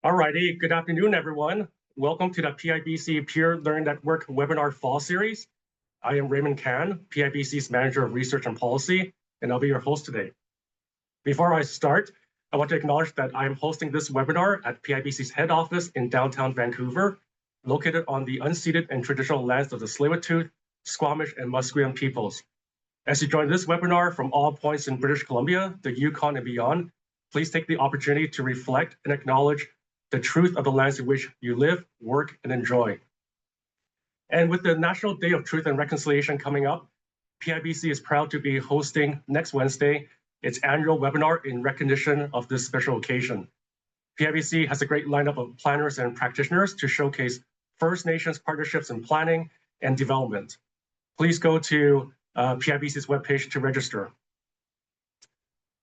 Alrighty, good afternoon, everyone. Welcome to the PIBC Peer Learning Network webinar fall series. I am Raymond Kan, PIBC's Manager of Research and Policy, and I'll be your host today. Before I start, I want to acknowledge that I am hosting this webinar at PIBC's head office in downtown Vancouver, located on the unceded and traditional lands of the Tsleil-Waututh, Squamish, and Musqueam peoples. As you join this webinar from all points in British Columbia, the Yukon, and beyond, please take the opportunity to reflect and acknowledge the truth of the lands in which you live, work, and enjoy. And with the National Day of Truth and Reconciliation coming up, PIBC is proud to be hosting next Wednesday its annual webinar in recognition of this special occasion. PIBC has a great lineup of planners and practitioners to showcase First Nations partnerships in planning and development. Please go to PIBC's webpage to register.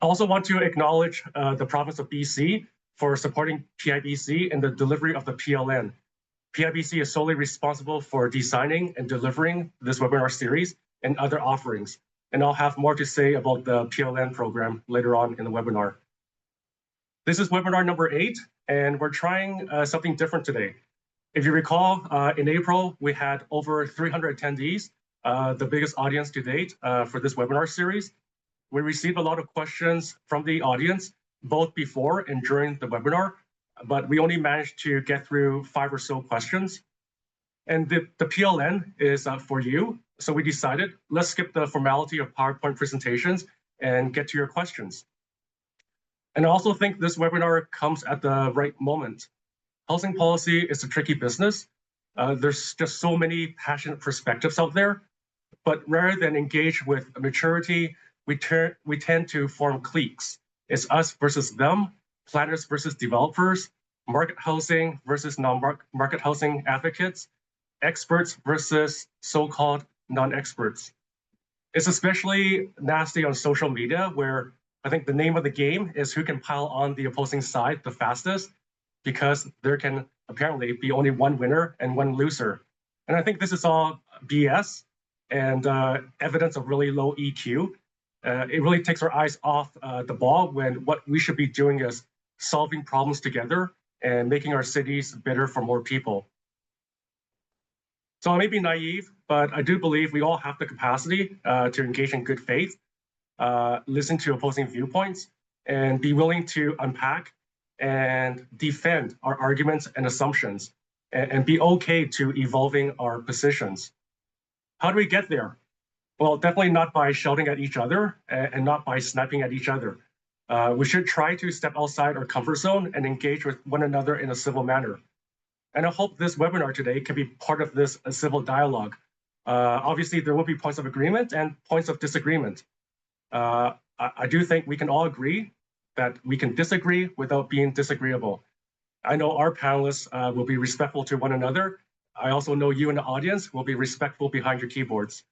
I also want to acknowledge the province of BC for supporting PIBC in the delivery of the PLN. PIBC is solely responsible for designing and delivering this webinar series and other offerings. And I'll have more to say about the PLN program later on in the webinar. This is webinar number 8, and we're trying something different today. If you recall, in April, we had over 300 attendees, the biggest audience to date for this webinar series. We received a lot of questions from the audience, both before and during the webinar, but we only managed to get through 5 or so questions. And the PLN is for you. So we decided, let's skip the formality of PowerPoint presentations and get to your questions. And I also think this webinar comes at the right moment. Housing policy is a tricky business. There's just so many passionate perspectives out there, but rather than engage with maturity, we tend to form cliques. It's us versus them, planners versus developers, market housing versus non-market housing advocates, experts versus so-called non-experts. It's especially nasty on social media, where I think the name of the game is who can pile on the opposing side the fastest, because there can apparently be only one winner and one loser. And I think this is all BS and evidence of really low EQ. It really takes our eyes off the ball when what we should be doing is solving problems together and making our cities better for more people. So I may be naive, but I do believe we all have the capacity to engage in good faith, listen to opposing viewpoints, and be willing to unpack and defend our arguments and assumptions, and be okay to evolving our positions. How do we get there? Well, definitely not by shouting at each other and not by sniping at each other. We should try to step outside our comfort zone and engage with one another in a civil manner. And I hope this webinar today can be part of this civil dialogue. Obviously, there will be points of agreement and points of disagreement. I do think we can all agree that we can disagree without being disagreeable. I know our panelists will be respectful to one another. I also know you in the audience will be respectful behind your keyboards.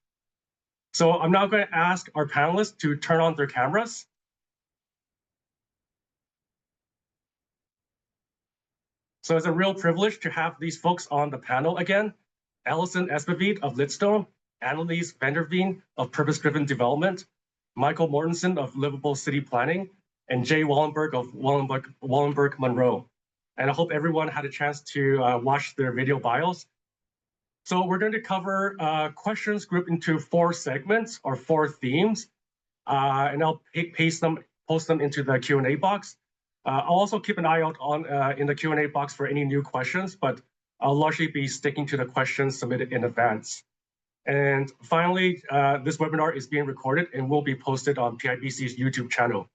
So I'm now going to ask our panelists to turn on their cameras. So it's a real privilege to have these folks on the panel again. Alison Espetveidt of Lidstone, Annelise Veen of Purpose-Driven Development, Michael Mortensen of Livable City Planning, and Jay Wollenberg of Wollenberg Monroe. And I hope everyone had a chance to watch their video bios. So we're going to cover questions grouped into 4 segments or 4 themes, and I'll post them into the Q&A box. I'll also keep an eye out on in the Q&A box for any new questions, but I'll largely be sticking to the questions submitted in advance. And finally, this webinar is being recorded and will be posted on PIBC's YouTube channel.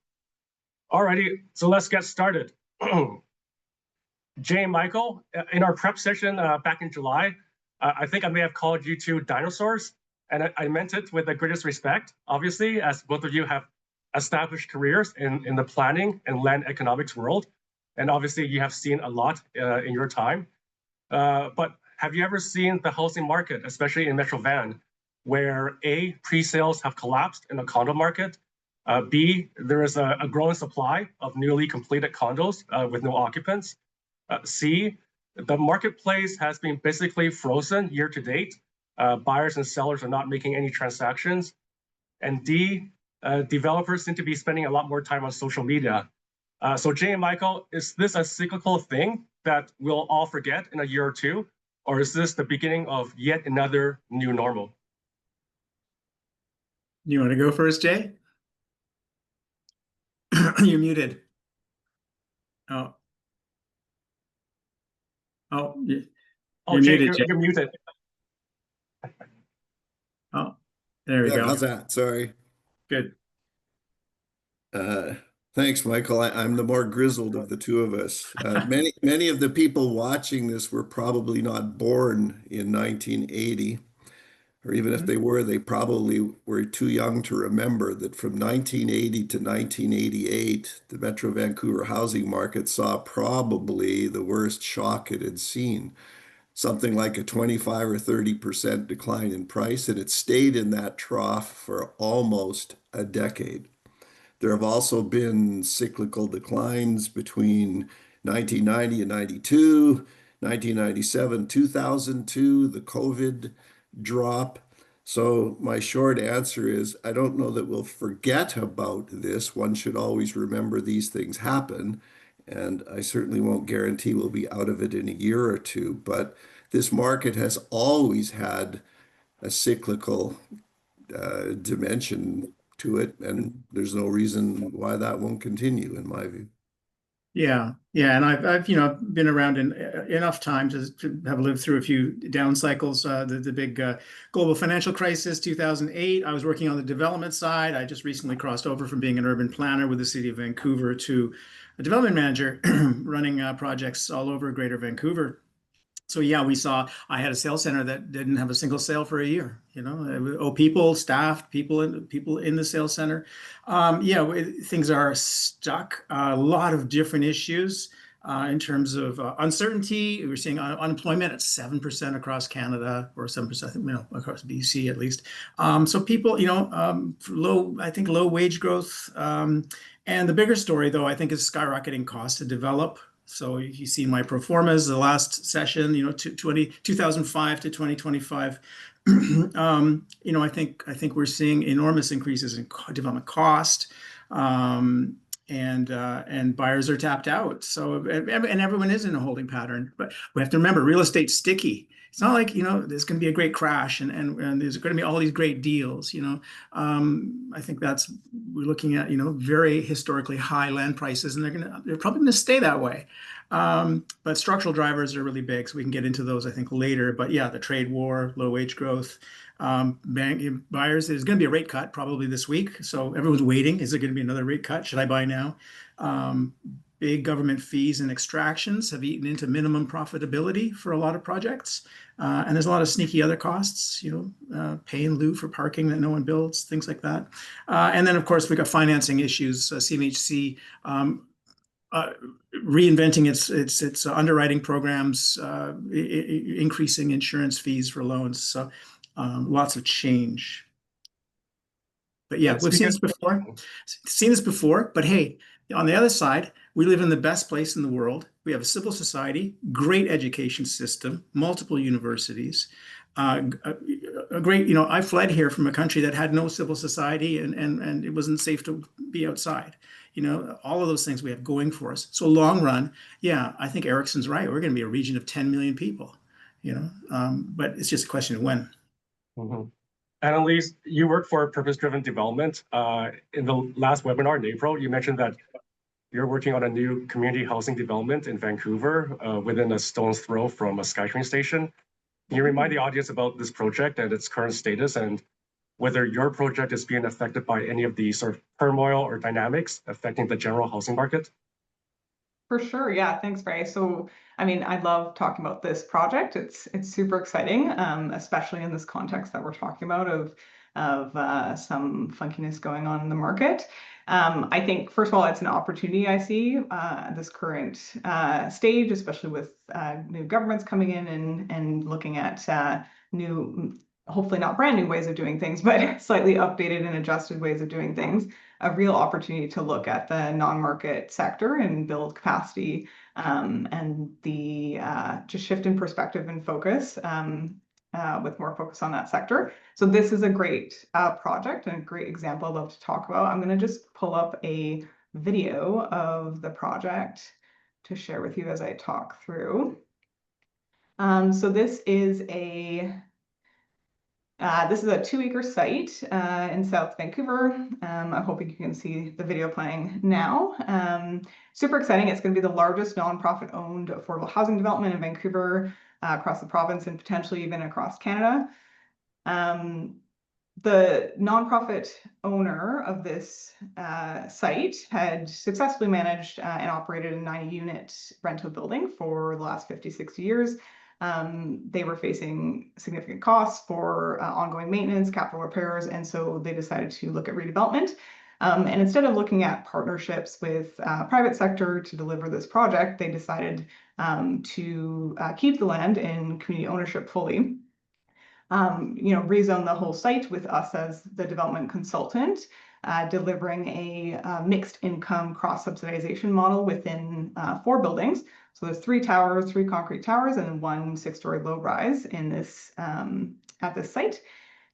Alrighty, so let's get started. Jay and Michael, in our prep session back in July, I think I may have called you 2 dinosaurs, and I meant it with the greatest respect, obviously, as both of you have established careers in the planning and land economics world, and obviously you have seen a lot in your time. But have you ever seen the housing market, especially in Metro Van, where A, pre-sales have collapsed in the condo market, B, there is a growing supply of newly completed condos with no occupants, C, the marketplace has been basically frozen year to date. Buyers and sellers are not making any transactions. And D, developers seem to be spending a lot more time on social media. So Jay and Michael, is this a cyclical thing that we'll all forget in a year or two? Or is this the beginning of yet another new normal? You want to go first, Jay? You're muted. Oh. Oh, you're Jay, muted, Jay. you're muted. Oh, there we go. How's that? Sorry. Good. Thanks, Michael. I'm the more grizzled of the two of us. Many of the people watching this were probably not born in 1980, or even if they were, they probably were too young to remember that from 1980 to 1988, the Metro Vancouver housing market saw probably the worst shock it had seen. Something like a 25 or 30% decline in price, and it stayed in that trough for almost a decade. There have also been cyclical declines between 1990 and 92, 1997, 2002, the COVID drop. So my short answer is I don't know that we'll forget about this. One should always remember these things happen. And I certainly won't guarantee we'll be out of it in a year or two. But this market has always had a cyclical dimension to it, and there's no reason why that won't continue, in my view. Yeah, and I've been around enough time to have lived through a few down cycles. The big global financial crisis, 2008. I was working on the development side. I just recently crossed over from being an urban planner with the city of Vancouver to a development manager running projects all over Greater Vancouver. So yeah, I had a sales center that didn't have a single sale for a year, people, staff, people in the sales center. Things are stuck. A lot of different issues in terms of uncertainty. We're seeing unemployment at 7% across Canada, or 7%, across BC at least. So people, low wage growth. And the bigger story, though, I think, is skyrocketing costs to develop. So you see my pro formas, the last session, 2005 to 2025. I think we're seeing enormous increases in development cost, and buyers are tapped out. So and everyone is in a holding pattern. But we have to remember, real estate's sticky. It's not like there's going to be a great crash and there's going to be all these great deals. I think we're looking at very historically high land prices, and they're probably going to stay that way. But structural drivers are really big, so we can get into those I think later. But yeah, the trade war, low wage growth, bank buyers. There's going to be a rate cut probably this week, so everyone's waiting. Is there going to be another rate cut? Should I buy now? Big government fees and extractions have eaten into minimum profitability for a lot of projects. And there's a lot of sneaky other costs, pay in lieu for parking that no one builds, things like that. And then, of course, we got financing issues, CMHC reinventing its underwriting programs, increasing insurance fees for loans. So lots of change. But yeah, we've seen this before. But hey, on the other side, we live in the best place in the world. We have a civil society, great education system, multiple universities, a great, I fled here from a country that had no civil society and it wasn't safe to be outside. All of those things we have going for us. So long run, yeah, I think Ericsson's right. We're going to be a region of 10 million people, but it's just a question of when. Mm-hmm. Annelise, you work for purpose-driven development. In the last webinar in April, you mentioned that you're working on a new community housing development in Vancouver within a stone's throw from a SkyTrain station. Can you remind the audience about this project and its current status, and whether your project is being affected by any of the sort of turmoil or dynamics affecting the general housing market? For sure, yeah, thanks, Ray. So, I love talking about this project. It's super exciting, especially in this context that we're talking about of some funkiness going on in the market. I think, first of all, it's an opportunity I see at this current stage, especially with new governments coming in and looking at new, hopefully not brand new ways of doing things, but slightly updated and adjusted ways of doing things. A real opportunity to look at the non-market sector and build capacity, and the just shift in perspective and focus with more focus on that sector. So this is a great project and a great example I'd love to talk about. I'm going to just pull up a video of the project to share with you as I talk through. So this is a 2-acre site in South Vancouver. I'm hoping you can see the video playing now. Super exciting. It's going to be the largest nonprofit-owned affordable housing development in Vancouver, across the province, and potentially even across Canada. The nonprofit owner of this site had successfully managed and operated a 90-unit rental building for the last 50, 60 years. They were facing significant costs for ongoing maintenance, capital repairs, and so they decided to look at redevelopment. And instead of looking at partnerships with private sector to deliver this project, they decided to keep the land in community ownership fully. Rezone the whole site with us as the development consultant, delivering a mixed income cross subsidization model within 4 buildings. So there's 3 towers, 3 concrete towers, and 1 6-story low rise in this at this site.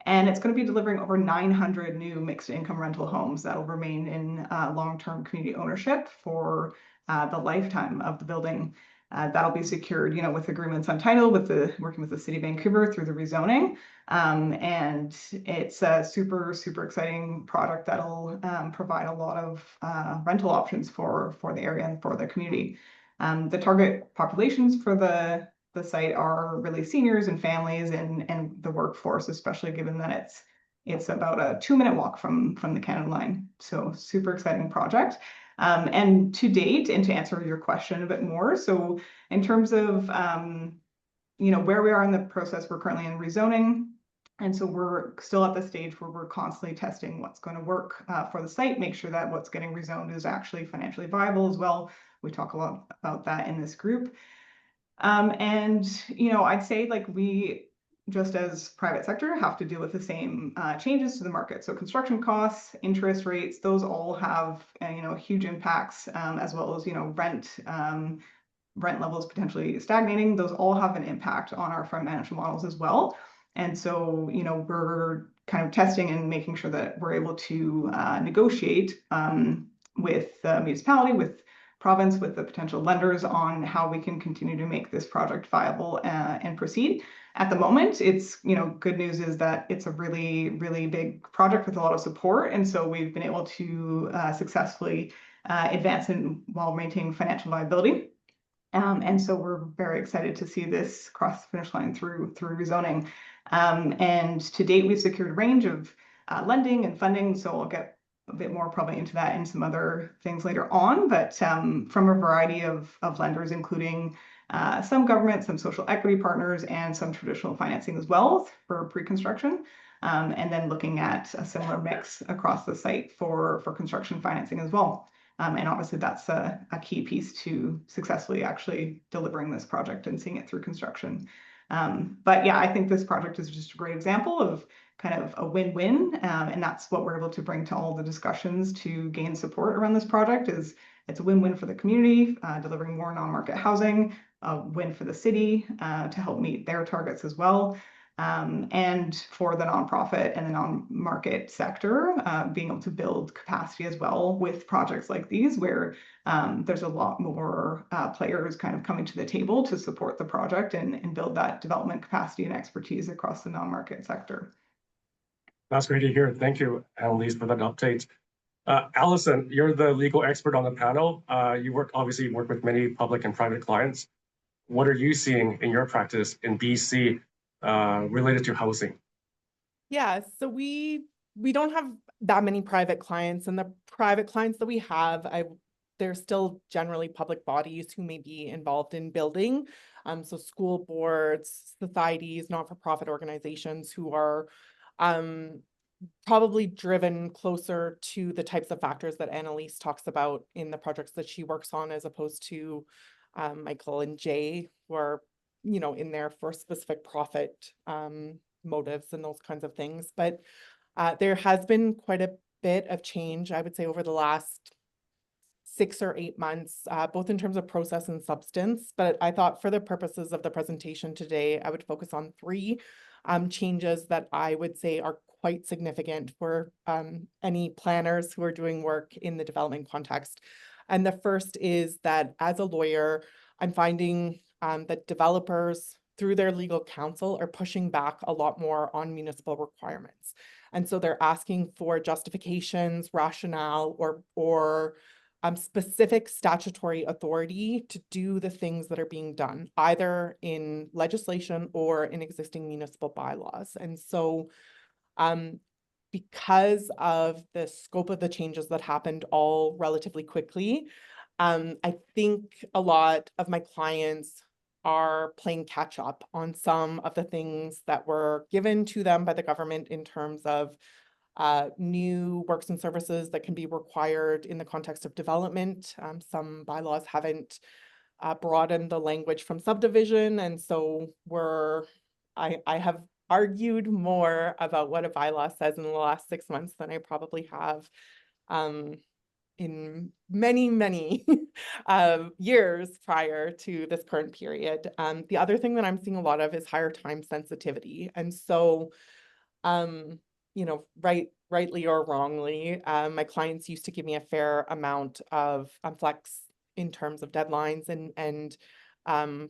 And it's going to be delivering over 900 new mixed income rental homes that will remain in long-term community ownership for the lifetime of the building. That'll be secured, with agreements on title, working with the City of Vancouver through the rezoning. And it's a super, super exciting product that'll provide a lot of rental options for the area and for the community. The target populations for the site are really seniors and families and the workforce, especially given that it's about a 2-minute walk from the Canada line. So super exciting project. And to date, and to answer your question a bit more, so in terms of where we are in the process, we're currently in rezoning. And so we're still at the stage where we're constantly testing what's going to work for the site, make sure that what's getting rezoned is actually financially viable as well. We talk a lot about that in this group. And I'd say we, just as private sector, have to deal with the same changes to the market. So construction costs, interest rates, those all have huge impacts, as well as rent levels potentially stagnating. Those all have an impact on our financial models as well. And so we're kind of testing and making sure that we're able to negotiate with the municipality, with province, with the potential lenders on how we can continue to make this project viable and proceed. At the moment, it's, good news is that it's a really, really big project with a lot of support. And so we've been able to successfully advance while maintaining financial viability. And so we're very excited to see this cross the finish line through rezoning. And to date, we've secured a range of lending and funding. So I'll get a bit more probably into that and some other things later on. But from a variety of lenders, including some government, some social equity partners, and some traditional financing as well for pre-construction. And then looking at a similar mix across the site for construction financing as well. And obviously that's a key piece to successfully actually delivering this project and seeing it through construction. But yeah, I think this project is just a great example of kind of a win-win. And that's what we're able to bring to all the discussions to gain support around this project. Is it's a win-win for the community, delivering more non-market housing, a win for the city to help meet their targets as well. And for the nonprofit and the non-market sector, being able to build capacity as well with projects like these, where there's a lot more players kind of coming to the table to support the project and build that development capacity and expertise across the non-market sector. That's great to hear. Thank you, Annelise, for that update. Alison, you're the legal expert on the panel. You obviously work with many public and private clients. What are you seeing in your practice in BC related to housing? Yeah, so we don't have that many private clients, and the private clients that we have, they're still generally public bodies who may be involved in building. So school boards, societies, not-for-profit organizations who are probably driven closer to the types of factors that Annelise talks about in the projects that she works on, as opposed to Michael and Jay, who are in there for specific profit motives and those kinds of things. But there has been quite a bit of change, I would say, over the last 6 or 8 months, both in terms of process and substance. But I thought for the purposes of the presentation today, I would focus on 3 changes that I would say are quite significant for any planners who are doing work in the development context. And the first is that as a lawyer, I'm finding that developers through their legal counsel are pushing back a lot more on municipal requirements. And so they're asking for justifications, rationale, or specific statutory authority to do the things that are being done, either in legislation or in existing municipal bylaws. And so because of the scope of the changes that happened all relatively quickly, I think a lot of my clients are playing catch up on some of the things that were given to them by the government in terms of new works and services that can be required in the context of development. Some bylaws haven't broadened the language from subdivision, and so I have argued more about what a bylaw says in the last 6 months than I probably have in many years prior to this current period. The other thing that I'm seeing a lot of is higher time sensitivity. And so, rightly or wrongly, my clients used to give me a fair amount of flex in terms of deadlines, and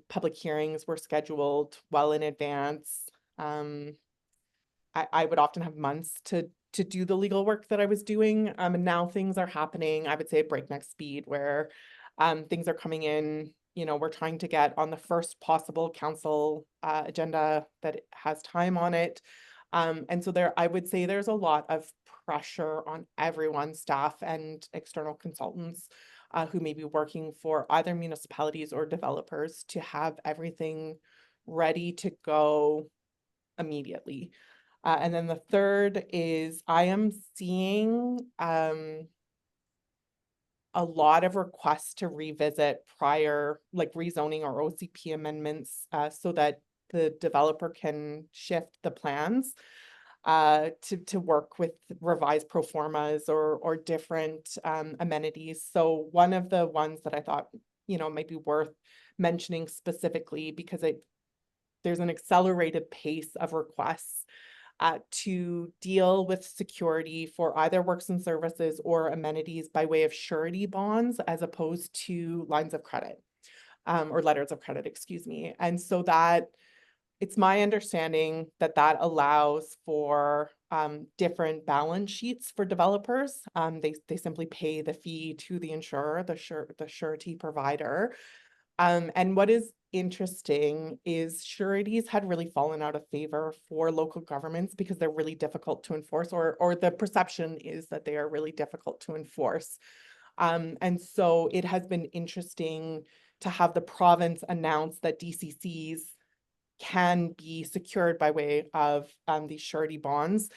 public hearings were scheduled well in advance. I would often have months to do the legal work that I was doing. And now things are happening, I would say, at breakneck speed, where things are coming in. We're trying to get on the first possible council agenda that has time on it. And so I would say there's a lot of pressure on everyone's staff and external consultants who may be working for either municipalities or developers to have everything ready to go immediately. And then the third is I am seeing a lot of requests to revisit prior, like rezoning or OCP amendments, so that the developer can shift the plans to work with revised pro formas or different amenities. So one of the ones that I thought might be worth mentioning specifically, because there's an accelerated pace of requests to deal with security for either works and services or amenities by way of surety bonds, as opposed to lines of credit or letters of credit, excuse me. And so that it's my understanding that allows for different balance sheets for developers. They simply pay the fee to the insurer, the surety provider. And what is interesting is sureties had really fallen out of favor for local governments because they're really difficult to enforce, or the perception is that they are really difficult to enforce. And so it has been interesting to have the province announce that DCCs can be secured by way of these surety bonds.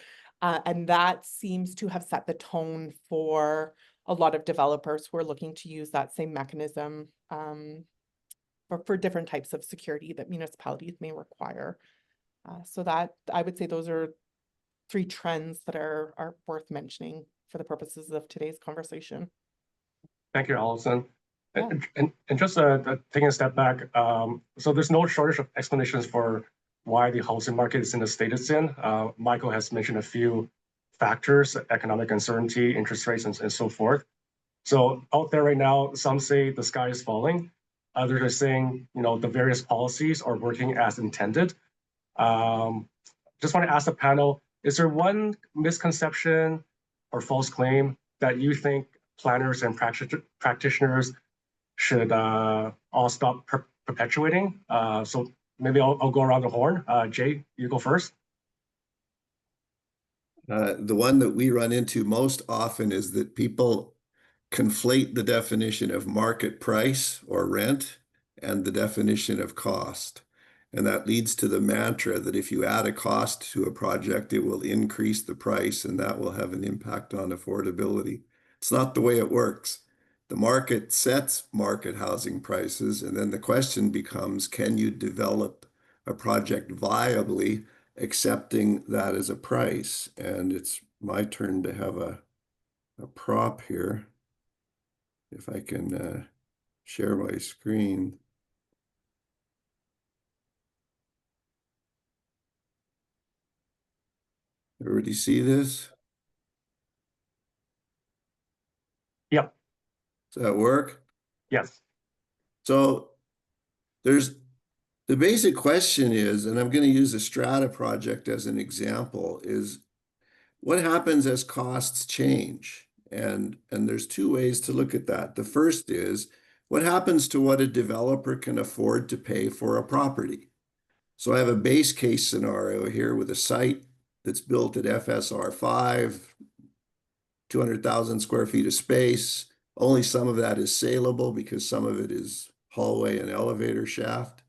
And that seems to have set the tone for a lot of developers who are looking to use that same mechanism for different types of security that municipalities may require. So that I would say those are 3 trends that are worth mentioning for the purposes of today's conversation. Thank you, Alison. Yeah. And just taking a step back, so there's no shortage of explanations for why the housing market is in the state it's in. Michael has mentioned a few factors: economic uncertainty, interest rates, and so forth. So out there right now, some say the sky is falling. Others are saying, the various policies are working as intended. Just want to ask the panel, is there one misconception or false claim that you think planners and practitioners should all stop perpetuating? So maybe I'll go around the horn. Jay, you go first. The one that we run into most often is that people conflate the definition of market price or rent and the definition of cost. And that leads to the mantra that if you add a cost to a project, it will increase the price and that will have an impact on affordability. It's not the way it works. The market sets market housing prices, and then the question becomes, can you develop a project viably, accepting that as a price? And it's my turn to have a prop here. If I can share my screen. There Everybody see this? Yep. Does that work? Yes. So there's the basic question is, and I'm going to use the Strata project as an example, is what happens as costs change? And there's two ways to look at that. The first is what happens to what a developer can afford to pay for a property. So I have a base case scenario here with a site that's built at FSR 5, 200,000 square feet of space. Only some of that is saleable because some of it is hallway and elevator shaft.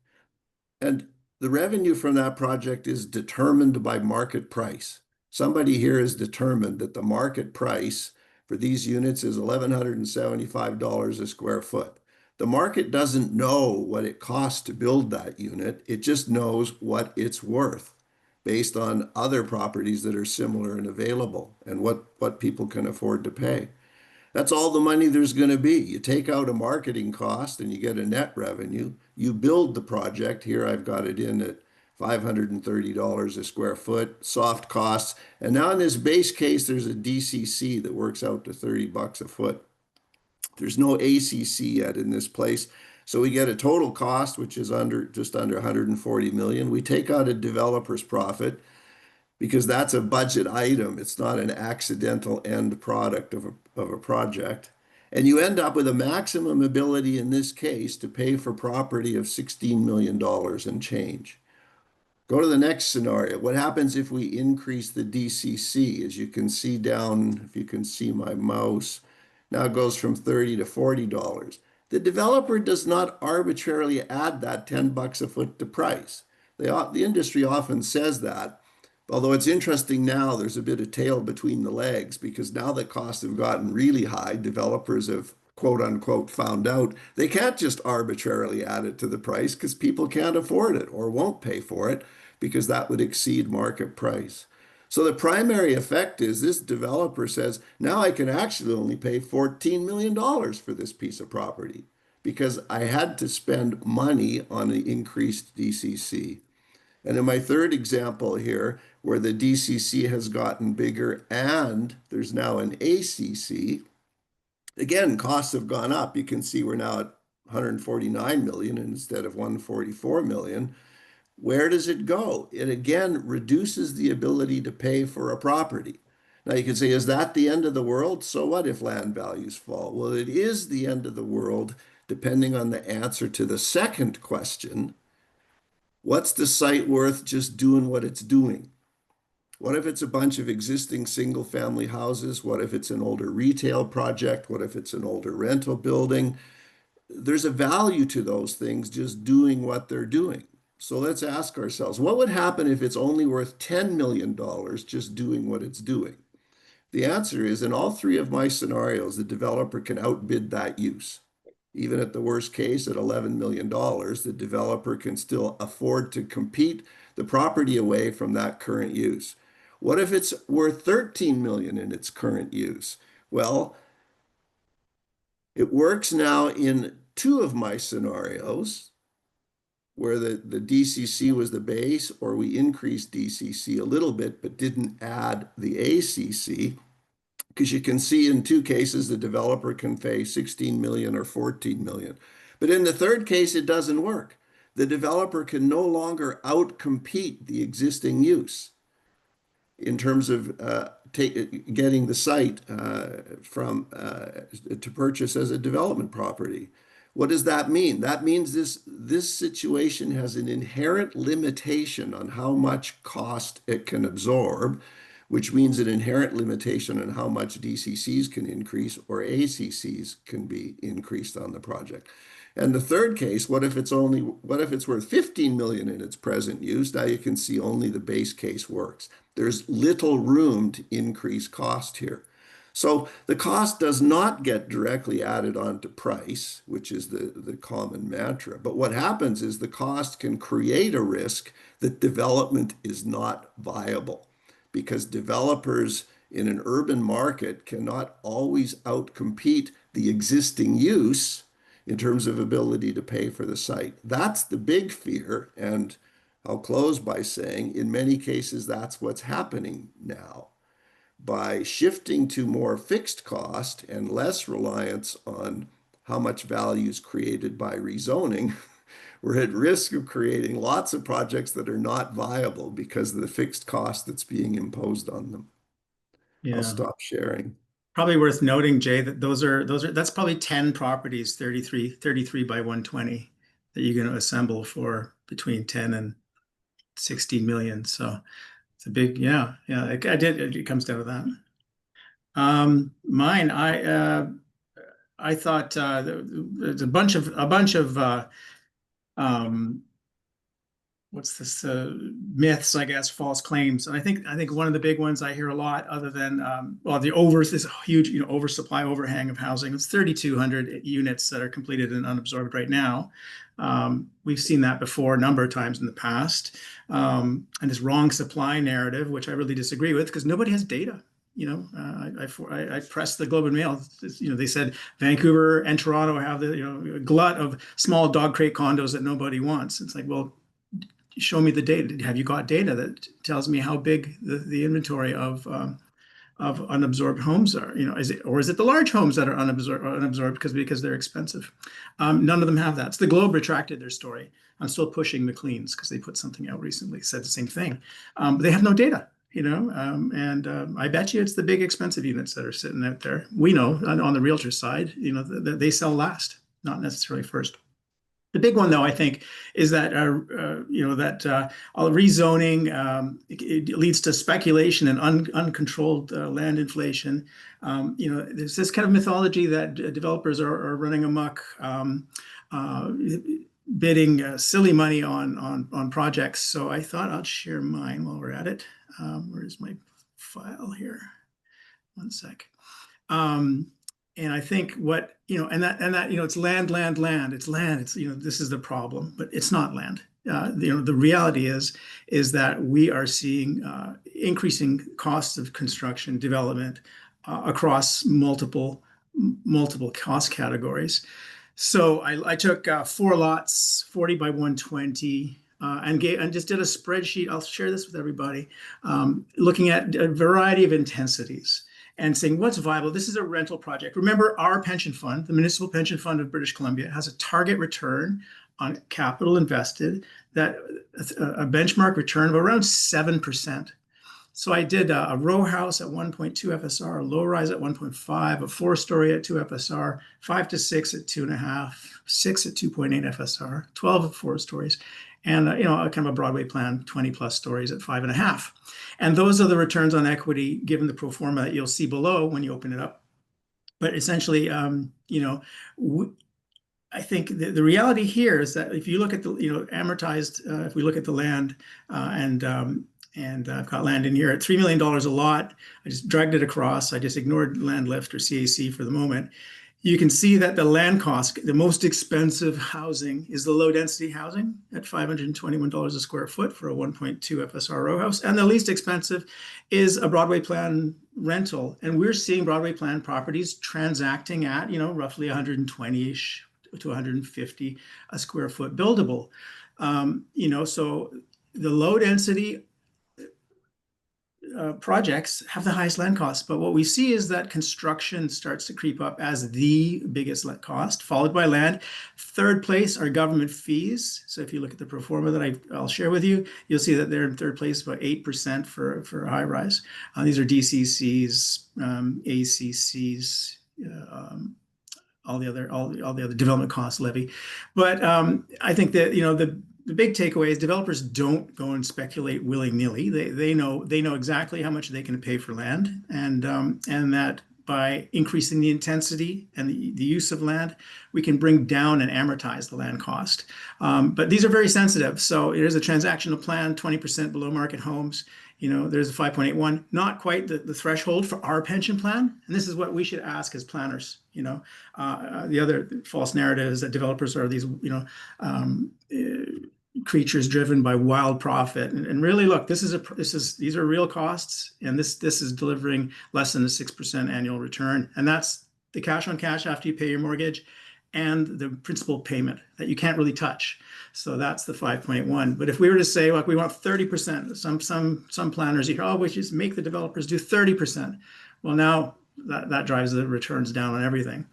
And the revenue from that project is determined by market price. Somebody here has determined that the market price for these units is $1,175 a square foot. The market doesn't know what it costs to build that unit. It just knows what it's worth based on other properties that are similar and available and what people can afford to pay. That's all the money there's going to be. You take out a marketing cost and you get a net revenue. You build the project. Here I've got it in at $530 a square foot, soft costs. And now in this base case, there's a DCC that works out to 30 bucks a foot. There's no ACC yet in this place. So we get a total cost, which is just under 140 million. We take out a developer's profit, because that's a budget item. It's not an accidental end product of a project. And you end up with a maximum ability in this case to pay for property of $16 million and change. Go to the next scenario. What happens if we increase the DCC? As you can see down, if you can see my mouse, now it goes from $30 to $40. The developer does not arbitrarily add that 10 bucks a foot to price. The industry often says that. Although it's interesting now, there's a bit of tail between the legs because now that costs have gotten really high, developers have quote unquote found out they can't just arbitrarily add it to the price because people can't afford it or won't pay for it because that would exceed market price. So the primary effect is this developer says, now I can actually only pay $14 million for this piece of property because I had to spend money on the increased DCC. And in my third example here, where the DCC has gotten bigger and there's now an ACC, again, costs have gone up. You can see we're now at 149 million instead of 144 million. Where does it go? It again reduces the ability to pay for a property. Now you can say, is that the end of the world? So what if land values fall? Well, it is the end of the world, depending on the answer to the second question. What's the site worth just doing what it's doing? What if it's a bunch of existing single-family houses? What if it's an older retail project? What if it's an older rental building? There's a value to those things just doing what they're doing. So let's ask ourselves, what would happen if it's only worth $10 million just doing what it's doing? The answer is, in all three of my scenarios, the developer can outbid that use. Even at the worst case, at $11 million, the developer can still afford to compete the property away from that current use. What if it's worth $13 million in its current use? Well, it works now in two of my scenarios where the DCC was the base, or we increased DCC a little bit but didn't add the ACC. Because you can see in two cases, the developer can pay 16 million or 14 million. But in the third case, it doesn't work. The developer can no longer outcompete the existing use in terms of getting the site to purchase as a development property. What does that mean? That means this situation has an inherent limitation on how much cost it can absorb, which means an inherent limitation on how much DCCs can increase or ACCs can be increased on the project. And the third case, what if it's worth 15 million in its present use? Now you can see only the base case works. There's little room to increase cost here. So the cost does not get directly added onto price, which is the common mantra. But what happens is the cost can create a risk that development is not viable, because developers in an urban market cannot always outcompete the existing use in terms of ability to pay for the site. That's the big fear. And I'll close by saying, in many cases, that's what's happening now. By shifting to more fixed cost and less reliance on how much value is created by rezoning, we're at risk of creating lots of projects that are not viable because of the fixed cost that's being imposed on them. Yeah. I'll stop sharing. Probably worth noting, Jay, that that's probably 10 properties, 33 by 120 that you're going to assemble for between 10 and 16 million. So it's a big, yeah. It comes down to that. Mine, I thought there's a bunch of what's this myths, I guess, false claims. And I think one of the big ones I hear a lot, other than this huge oversupply overhang of housing. It's 3,200 units that are completed and unabsorbed right now. We've seen that before a number of times in the past. And this wrong supply narrative, which I really disagree with, because nobody has data. I pressed the Globe and Mail. They said Vancouver and Toronto have the glut of small dog crate condos that nobody wants. It's like, well, show me the data. Have you got data that tells me how big the inventory of unabsorbed homes are? Is it the large homes that are unabsorbed because they're expensive? None of them have that. So the Globe retracted their story. I'm still pushing McLean's because they put something out recently, said the same thing. But they have no data. I bet you it's the big expensive units that are sitting out there. We know on the realtor side, they sell last, not necessarily first. The big one, though, I think, is that rezoning it leads to speculation and uncontrolled land inflation. There's this kind of mythology that developers are running amok, bidding silly money on projects. So I thought I'd share mine while we're at it. Where's my file here? One sec. And I think it's land. It's land. This is the problem, but it's not land. The reality is that we are seeing increasing costs of construction development across multiple cost categories. So I took 4 lots, 40 by 120. And just did a spreadsheet. I'll share this with everybody, looking at a variety of intensities and saying what's viable. This is a rental project. Remember, our pension fund, the Municipal Pension Fund of British Columbia, has a target return on capital invested, that a benchmark return of around 7%. So I did a row house at 1.2 FSR, a low rise at 1.5, a 4-story at 2 FSR, 5 to 6 at 2.5, 6 at 2.8 FSR, 12 at 4 stories. And kind of a Broadway plan, 20 plus stories at 5.5. And those are the returns on equity given the pro forma that you'll see below when you open it up. But essentially, I think the reality here is that if you look at the amortized, if we look at the land, and I've got land in here at $3 million a lot. I just dragged it across. I just ignored land lift or CAC for the moment. You can see that the land cost, the most expensive housing, is the low density housing at $521 a square foot for a 1.2 FSR row house. And the least expensive is a Broadway plan rental. And we're seeing Broadway plan properties transacting at, roughly 120-ish to 150 a square foot buildable. So the low density projects have the highest land costs, but what we see is that construction starts to creep up as the biggest cost, followed by land. Third place are government fees. So if you look at the pro forma that I'll share with you, you'll see that they're in third place, about 8% for a high rise. These are DCCs, ACCs, all the other development cost levy. But I think that the big takeaway is developers don't go and speculate willy-nilly. They know exactly how much they can pay for land, and that by increasing the intensity and the use of land, we can bring down and amortize the land cost. But these are very sensitive. So there's a transactional plan, 20% below market homes. There's a 5.81, not quite the threshold for our pension plan. And this is what we should ask as planners. The other false narrative is that developers are these, creatures driven by wild profit. And really, look, these are real costs, and this is delivering less than a 6% annual return. And that's the cash on cash after you pay your mortgage, and the principal payment that you can't really touch. So that's the 5.1. But if we were to say, like, we want 30%, some planners, you hear, oh, we just make the developers do 30%. Well, now that drives the returns down on everything.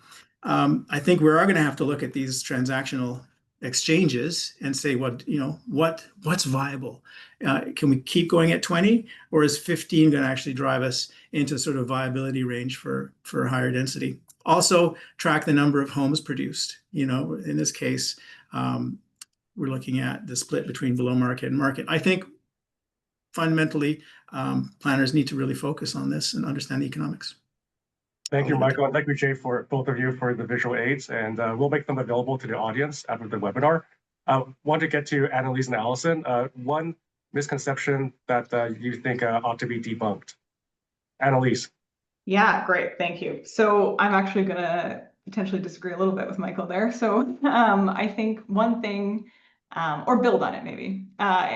I think we are going to have to look at these transactional exchanges and say, what's viable? Can we keep going at 20, or is 15 going to actually drive us into sort of viability range for higher density? Also, track the number of homes produced. In this case, we're looking at the split between below market and market. I think fundamentally, planners need to really focus on this and understand the economics. Thank you, Michael, and thank you, Jay, for both of you for the visual aids, and we'll make them available to the audience after the webinar. I want to get to Annelise and Alison. One misconception that you think ought to be debunked. Annelise. Yeah, great, thank you. So I'm actually going to potentially disagree a little bit with Michael there. So I think one thing, or build on it maybe,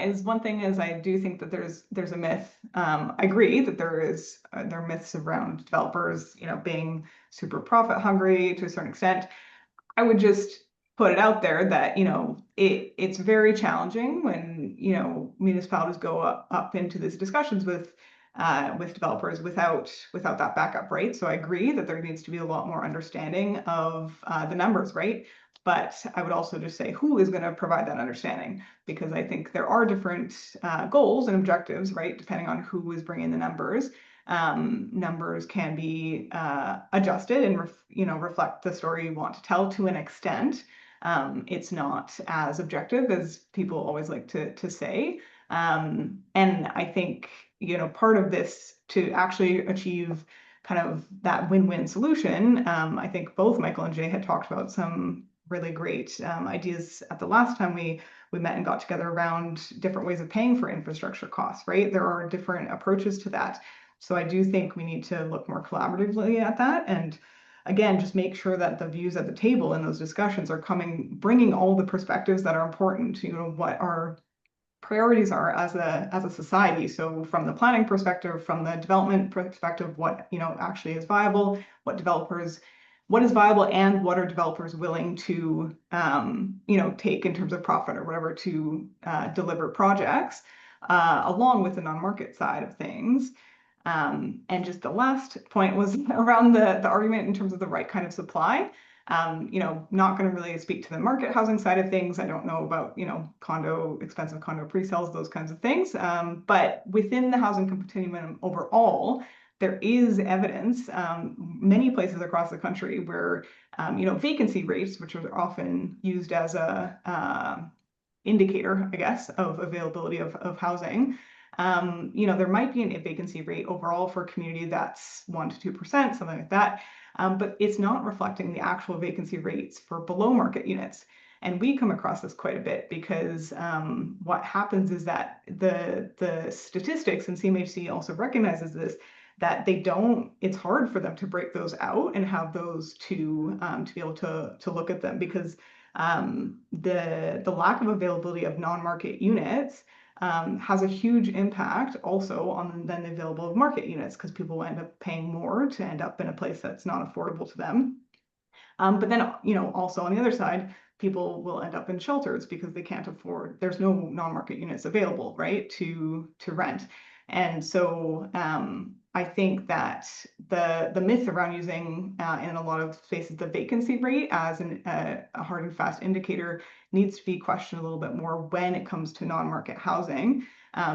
is one thing is I do think that there's a myth. I agree that there are myths around developers, being super profit hungry to a certain extent. I would just put it out there that it's very challenging when municipalities go up into these discussions with developers without that backup, right? So I agree that there needs to be a lot more understanding of the numbers, right? But I would also just say, who is going to provide that understanding? Because I think there are different goals and objectives, right? Depending on who is bringing the numbers. Numbers can be adjusted and reflect the story you want to tell to an extent. It's not as objective as people always like to say. And I think part of this to actually achieve kind of that win-win solution, I think both Michael and Jay had talked about some really great ideas at the last time we met and got together around different ways of paying for infrastructure costs, right? There are different approaches to that. So I do think we need to look more collaboratively at that. And again, just make sure that the views at the table in those discussions are bringing all the perspectives that are important to what our priorities are as a society. So from the planning perspective, from the development perspective, what actually is viable, what is viable, and what are developers willing to take in terms of profit or whatever to deliver projects, along with the non-market side of things. And just the last point was around the argument in terms of the right kind of supply. Not going to really speak to the market housing side of things. I don't know about, expensive condo pre-sales, those kinds of things. But within the housing continuum overall, there is evidence, many places across the country where, vacancy rates, which are often used as a indicator, I guess, of availability of housing. There might be a vacancy rate overall for a community that's 1 to 2%, something like that. But it's not reflecting the actual vacancy rates for below market units. And we come across this quite a bit because what happens is that the statistics, and CMHC also recognizes this, that it's hard for them to break those out and have those to be able to look at them, because the lack of availability of non-market units has a huge impact also on then the available of market units, because people will end up paying more to end up in a place that's not affordable to them. But then, also on the other side, people will end up in shelters because they can't afford, there's no non-market units available, right, to rent. And so I think that the myth around using in a lot of spaces the vacancy rate as a hard and fast indicator needs to be questioned a little bit more when it comes to non-market housing,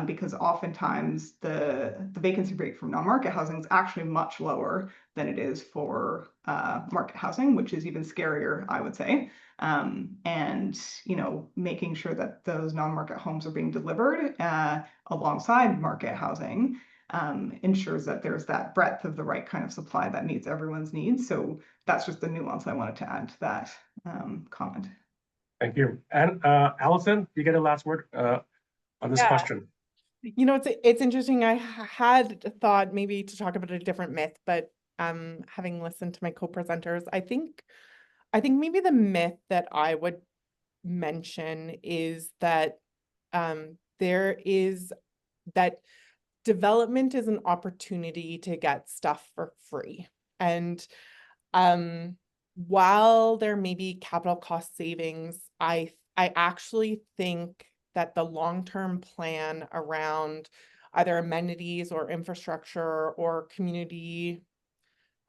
because oftentimes the vacancy rate from non-market housing is actually much lower than it is for market housing, which is even scarier, I would say. And making sure that those non-market homes are being delivered alongside market housing ensures that there's that breadth of the right kind of supply that meets everyone's needs. So that's just the nuance I wanted to add to that comment. Thank you. And Alison, you get a last word on this question. It's interesting. I had thought maybe to talk about a different myth, but having listened to my co-presenters, I think maybe the myth that I would mention is that that development is an opportunity to get stuff for free. And while there may be capital cost savings, I actually think that the long-term plan around either amenities or infrastructure or community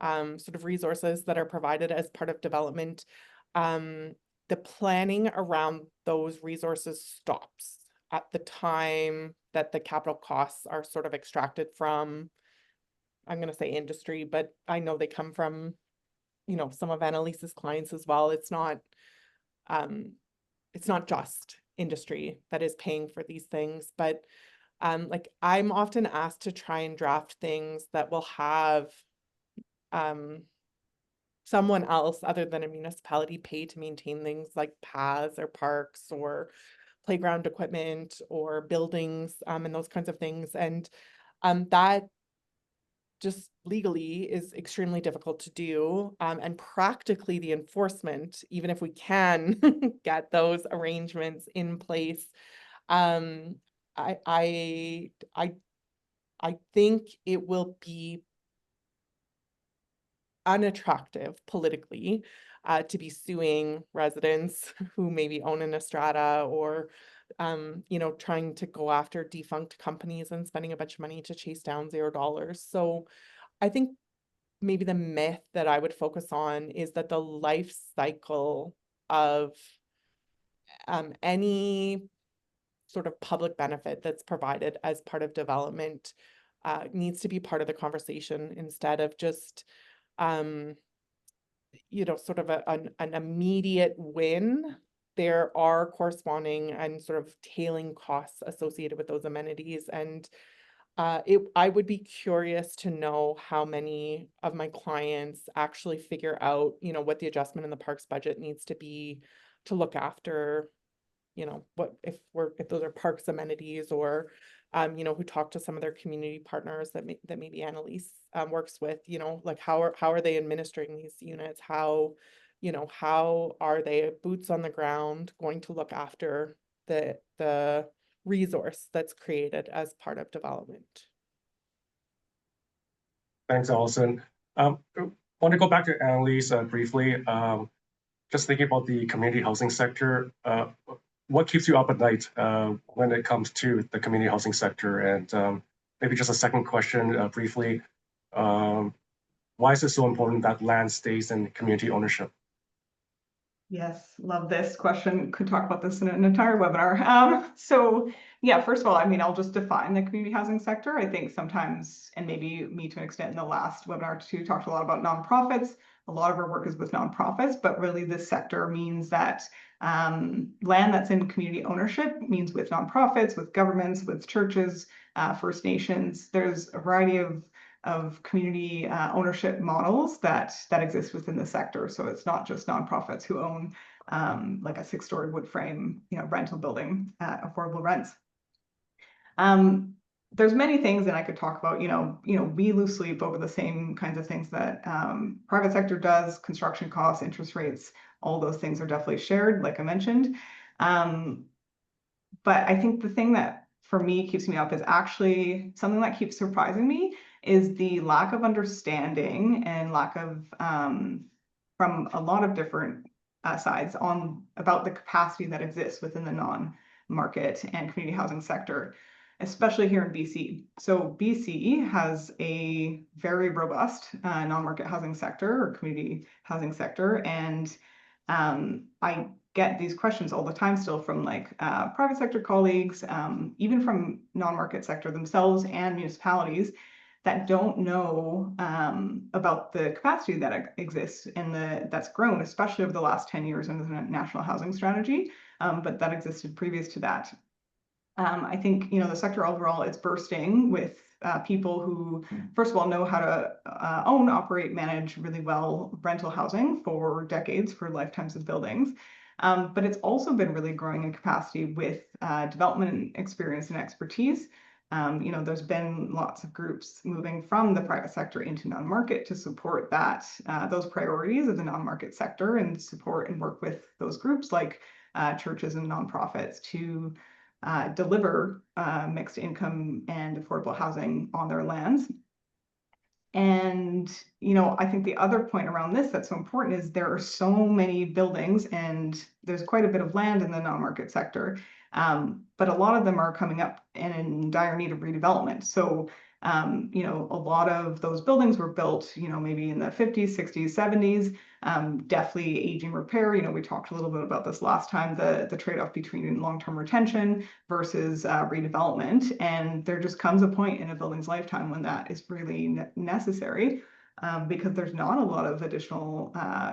sort of resources that are provided as part of development, the planning around those resources stops at the time that the capital costs are sort of extracted from, I'm going to say industry, but I know they come from, some of Annelise's clients as well. It's not just industry that is paying for these things, but like I'm often asked to try and draft things that will have someone else other than a municipality pay to maintain things like paths or parks or playground equipment or buildings and those kinds of things. And that just legally is extremely difficult to do. And practically the enforcement, even if we can get those arrangements in place, I think it will be unattractive politically to be suing residents who maybe own an strata or trying to go after defunct companies and spending a bunch of money to chase down $0. So I think maybe the myth that I would focus on is that the life cycle of any sort of public benefit that's provided as part of development needs to be part of the conversation instead of just sort of an immediate win. There are corresponding and sort of tailing costs associated with those amenities. And I would be curious to know how many of my clients actually figure out, what the adjustment in the parks budget needs to be to look after, what if those are parks amenities or who talk to some of their community partners that maybe Annelise works with, like how are they administering these units? How are they boots on the ground going to look after the resource that's created as part of development? Thanks, Alison. I want to go back to Annelise briefly. Just thinking about the community housing sector, what keeps you up at night when it comes to the community housing sector? And maybe just a second question briefly, why is it so important that land stays in community ownership? Yes, love this question. Could talk about this in an entire webinar. So yeah, first of all, I mean, I'll just define the community housing sector. I think sometimes, and maybe me to an extent in the last webinar too, talked a lot about nonprofits. A lot of our work is with nonprofits, but really this sector means that land that's in community ownership means with nonprofits, with governments, with churches, First Nations. There's a variety of community ownership models that exist within the sector. So it's not just nonprofits who own like a 6-story wood frame, rental building at affordable rents. There's many things that I could talk about, we lose sleep over the same kinds of things that private sector does, construction costs, interest rates, all those things are definitely shared, like I mentioned. But I think the thing that for me keeps me up is actually something that keeps surprising me is the lack of understanding and lack of from a lot of different sides about the capacity that exists within the non-market and community housing sector, especially here in BC. So BC has a very robust non-market housing sector or community housing sector, and I get these questions all the time still from like private sector colleagues, even from non-market sector themselves and municipalities that don't know about the capacity that exists and that's grown, especially over the last 10 years under the National Housing Strategy, but that existed previous to that. I think, the sector overall is bursting with people who, first of all, know how to own, operate, manage really well rental housing for decades, for lifetimes of buildings. But it's also been really growing in capacity with development experience and expertise. There's been lots of groups moving from the private sector into non-market to support those priorities of the non-market sector and support and work with those groups like churches and nonprofits to deliver mixed income and affordable housing on their lands. And, I think the other point around this that's so important is there are so many buildings and there's quite a bit of land in the non-market sector. But a lot of them are coming up and in dire need of redevelopment. So, a lot of those buildings were built, maybe in the 50s, 60s, 70s, definitely aging repair. We talked a little bit about this last time, the trade-off between long-term retention versus redevelopment. And there just comes a point in a building's lifetime when that is really necessary, because there's not a lot of additional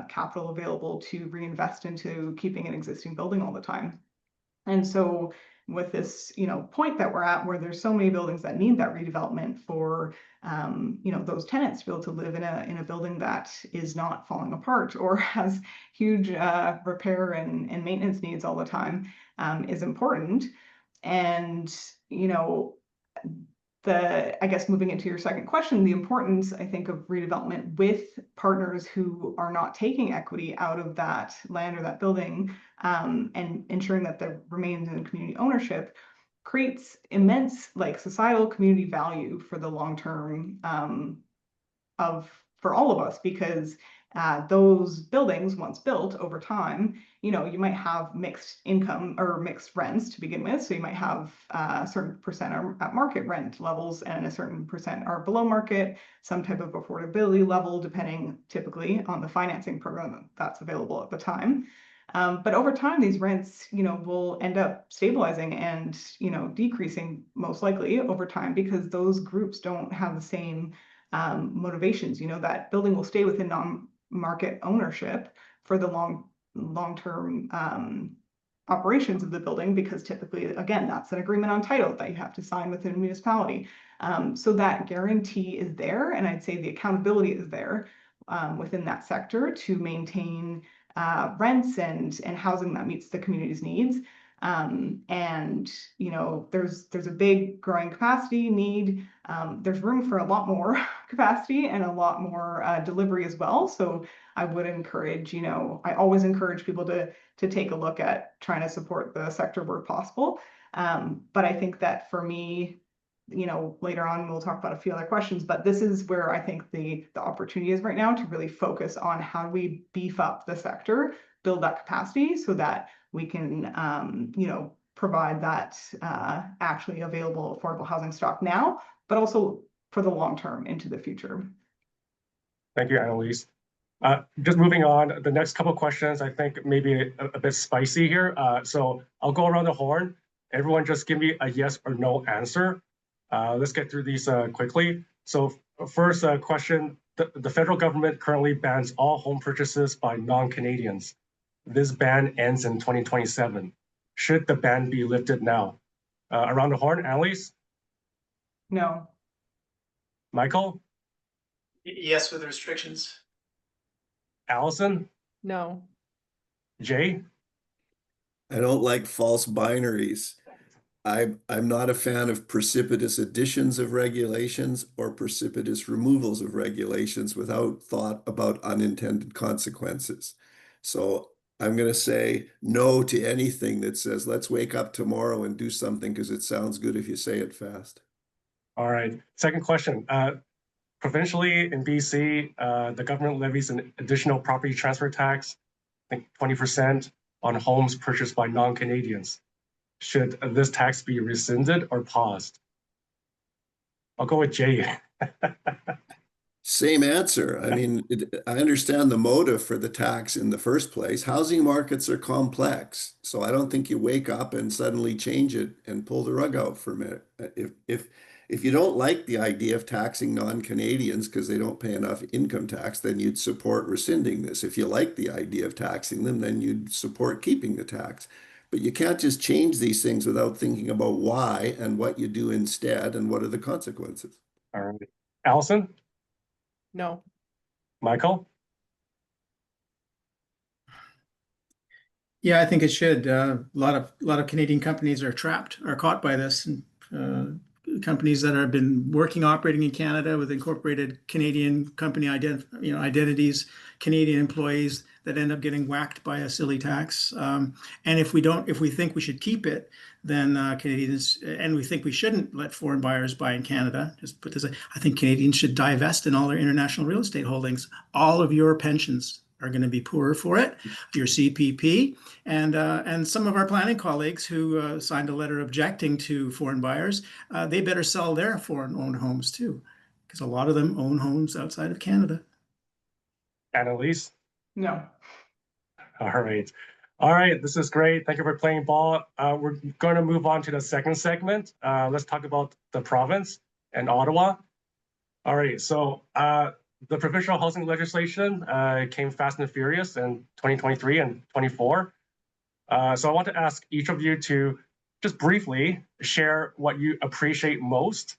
capital available to reinvest into keeping an existing building all the time. And so with this, point that we're at where there's so many buildings that need that redevelopment for, those tenants to be able to live in a building that is not falling apart or has huge repair and maintenance needs all the time, is important. And, I guess moving into your second question, the importance, I think, of redevelopment with partners who are not taking equity out of that land or that building, and ensuring that there remains in community ownership, creates immense societal community value for the long term, for all of us, because those buildings, once built over time, you might have mixed income or mixed rents to begin with. So you might have a certain percent are at market rent levels and a certain percent are below market, some type of affordability level, depending typically on the financing program that's available at the time. But over time, these rents, will end up stabilizing and, decreasing most likely over time, because those groups don't have the same motivations. That building will stay within non-market ownership for the long-term operations of the building, because typically, again, that's an agreement on title that you have to sign within a municipality. So that guarantee is there, and I'd say the accountability is there within that sector to maintain rents and housing that meets the community's needs. And there's a big growing capacity need. There's room for a lot more capacity and a lot more delivery as well. So I would encourage, I always encourage people to take a look at trying to support the sector where possible. But I think that for me, later on we'll talk about a few other questions, but this is where I think the opportunity is right now to really focus on how do we beef up the sector, build that capacity so that we can, provide that actually available affordable housing stock now, but also for the long term into the future. Thank you, Annelise. Just moving on, the next couple of questions I think maybe a bit spicy here. So I'll go around the horn. Everyone just give me a yes or no answer. Let's get through these quickly. So first question, the federal government currently bans all home purchases by non-Canadians. This ban ends in 2027. Should the ban be lifted now? Around the horn, Annelise? No. Michael? Yes, with restrictions. Alison? No. Jay? I don't like false binaries. I'm not a fan of precipitous additions of regulations or precipitous removals of regulations without thought about unintended consequences. So I'm going to say no to anything that says, let's wake up tomorrow and do something because it sounds good if you say it fast. All right. Second question. Provincially in BC, the government levies an additional property transfer tax, I think 20% on homes purchased by non-Canadians. Should this tax be rescinded or paused? I'll go with Jay. Same answer. I mean, I understand the motive for the tax in the first place. Housing markets are complex, so I don't think you wake up and suddenly change it and pull the rug out for a minute. If you don't like the idea of taxing non-Canadians because they don't pay enough income tax, then you'd support rescinding this. If you like the idea of taxing them, then you'd support keeping the tax. But you can't just change these things without thinking about why and what you do instead and what are the consequences. All right. Alison? No. Michael? Yeah, I think it should. A lot of Canadian companies are caught by this, and companies that have been operating in Canada with incorporated Canadian company identities, Canadian employees that end up getting whacked by a silly tax. And if we think we should keep it, then Canadians, and we think we shouldn't let foreign buyers buy in Canada. Just put this, I think Canadians should divest in all their international real estate holdings. All of your pensions are going to be poorer for it, your CPP, and some of our planning colleagues who signed a letter objecting to foreign buyers, they better sell their foreign-owned homes too, because a lot of them own homes outside of Canada. Annelise? No. All right. All right, this is great. Thank you for playing ball. We're going to move on to the second segment. Let's talk about the province and Ottawa. All right, so the provincial housing legislation came fast and furious in 2023 and 24. So I want to ask each of you to just briefly share what you appreciate most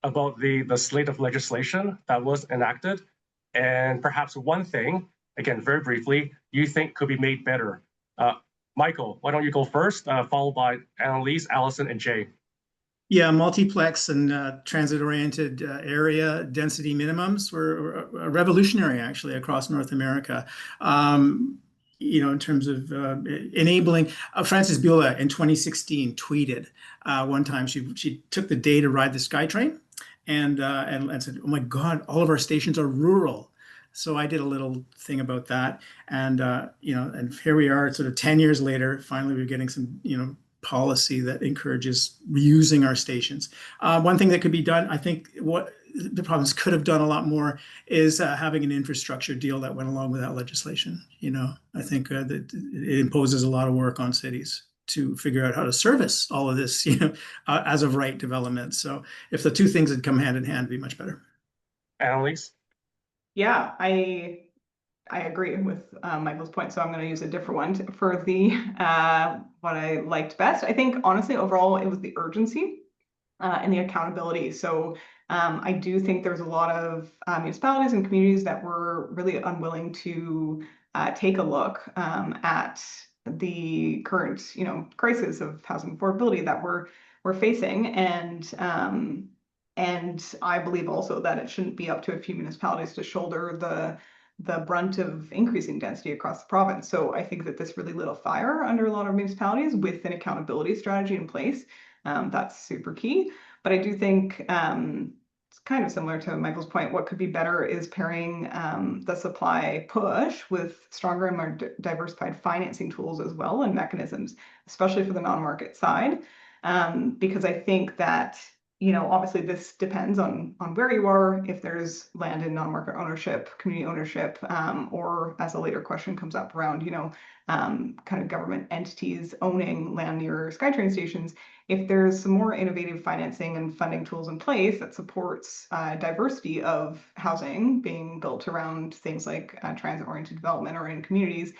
about the slate of legislation that was enacted, and perhaps one thing, again, very briefly, you think could be made better. Michael, why don't you go first, followed by Annelise, Alison, and Jay. Yeah, multiplex and transit-oriented area density minimums were revolutionary, actually, across North America. In terms of enabling. Frances Bula in 2016 tweeted one time she took the day to ride the SkyTrain and said, "Oh my God, all of our stations are rural." So I did a little thing about that, and and here we are, sort of 10 years later. Finally, we're getting some policy that encourages reusing our stations. One thing that could be done, I think, what the province could have done a lot more is having an infrastructure deal that went along with that legislation. I think that it imposes a lot of work on cities to figure out how to service all of this, as of right development. So if the two things had come hand in hand, it'd be much better. Annelise? Yeah, I agree with Michael's point, so I'm going to use a different one for the what I liked best. I think, honestly, overall, it was the urgency and the accountability. So I do think there's a lot of municipalities and communities that were really unwilling to take a look at the current, crisis of housing affordability that we're facing, and I believe also that it shouldn't be up to a few municipalities to shoulder the brunt of increasing density across the province. So I think that this really lit a fire under a lot of municipalities with an accountability strategy in place. That's super key. But I do think it's kind of similar to Michael's point. What could be better is pairing the supply push with stronger and more diversified financing tools as well, and mechanisms, especially for the non-market side. Because I think that obviously this depends on where you are, if there's land in non-market ownership, community ownership, or as a later question comes up around, kind of government entities owning land near SkyTrain stations. If there's some more innovative financing and funding tools in place that supports diversity of housing being built around things like transit-oriented development or in communities,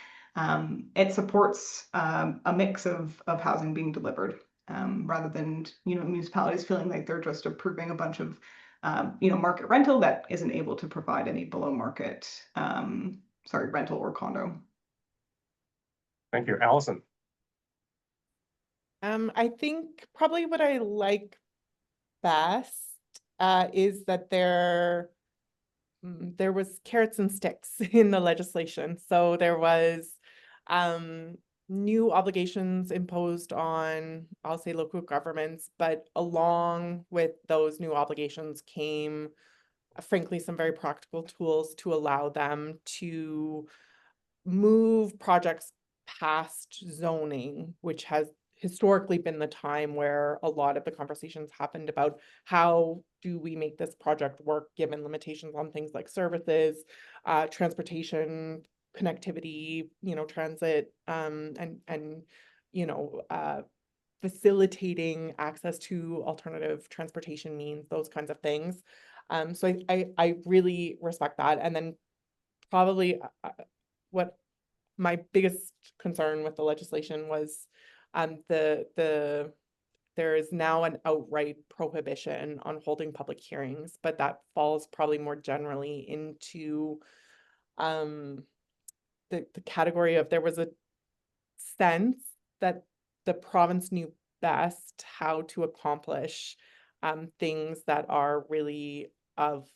it supports a mix of housing being delivered. Rather than municipalities feeling like they're just approving a bunch of market rental that isn't able to provide any below market rental or condo. Thank you. Alison? I think probably what I like best is that there was carrots and sticks in the legislation. So there was new obligations imposed on, I'll say, local governments, but along with those new obligations came, frankly, some very practical tools to allow them to move projects past zoning, which has historically been the time where a lot of the conversations happened about how do we make this project work given limitations on things like services, transportation, connectivity, transit, and facilitating access to alternative transportation means, those kinds of things. So I really respect that. And then probably what my biggest concern with the legislation was there is now an outright prohibition on holding public hearings, but that falls probably more generally into the category of, there was a sense that the province knew best how to accomplish things that are really of,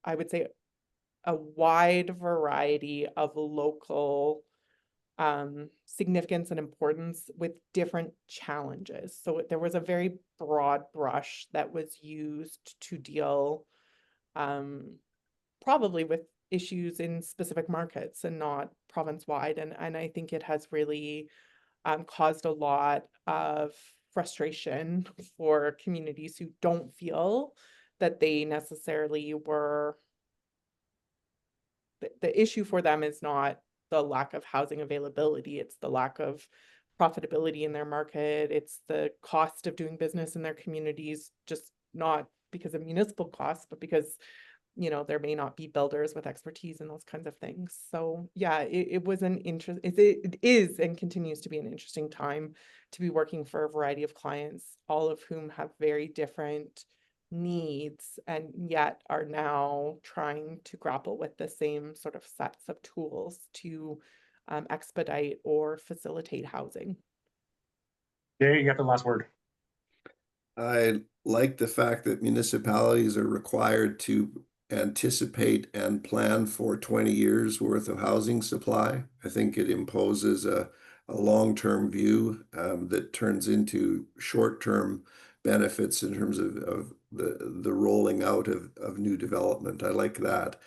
I would say, a wide variety of local significance and importance with different challenges. So there was a very broad brush that was used to deal probably with issues in specific markets and not province-wide. And I think it has really caused a lot of frustration for communities who don't feel that they necessarily were, the issue for them is not the lack of housing availability, it's the lack of profitability in their market, it's the cost of doing business in their communities, just not because of municipal costs, but because, you know, there may not be builders with expertise in those kinds of things. So yeah, it was an interest, it is and continues to be an interesting time to be working for a variety of clients, all of whom have very different needs and yet are now trying to grapple with the same sort of sets of tools to expedite or facilitate housing. Jay, you have the last word. I like the fact that municipalities are required to anticipate and plan for 20 years worth of housing supply. I think it imposes a long-term view that turns into short-term benefits in terms of the rolling out of new development. I like that.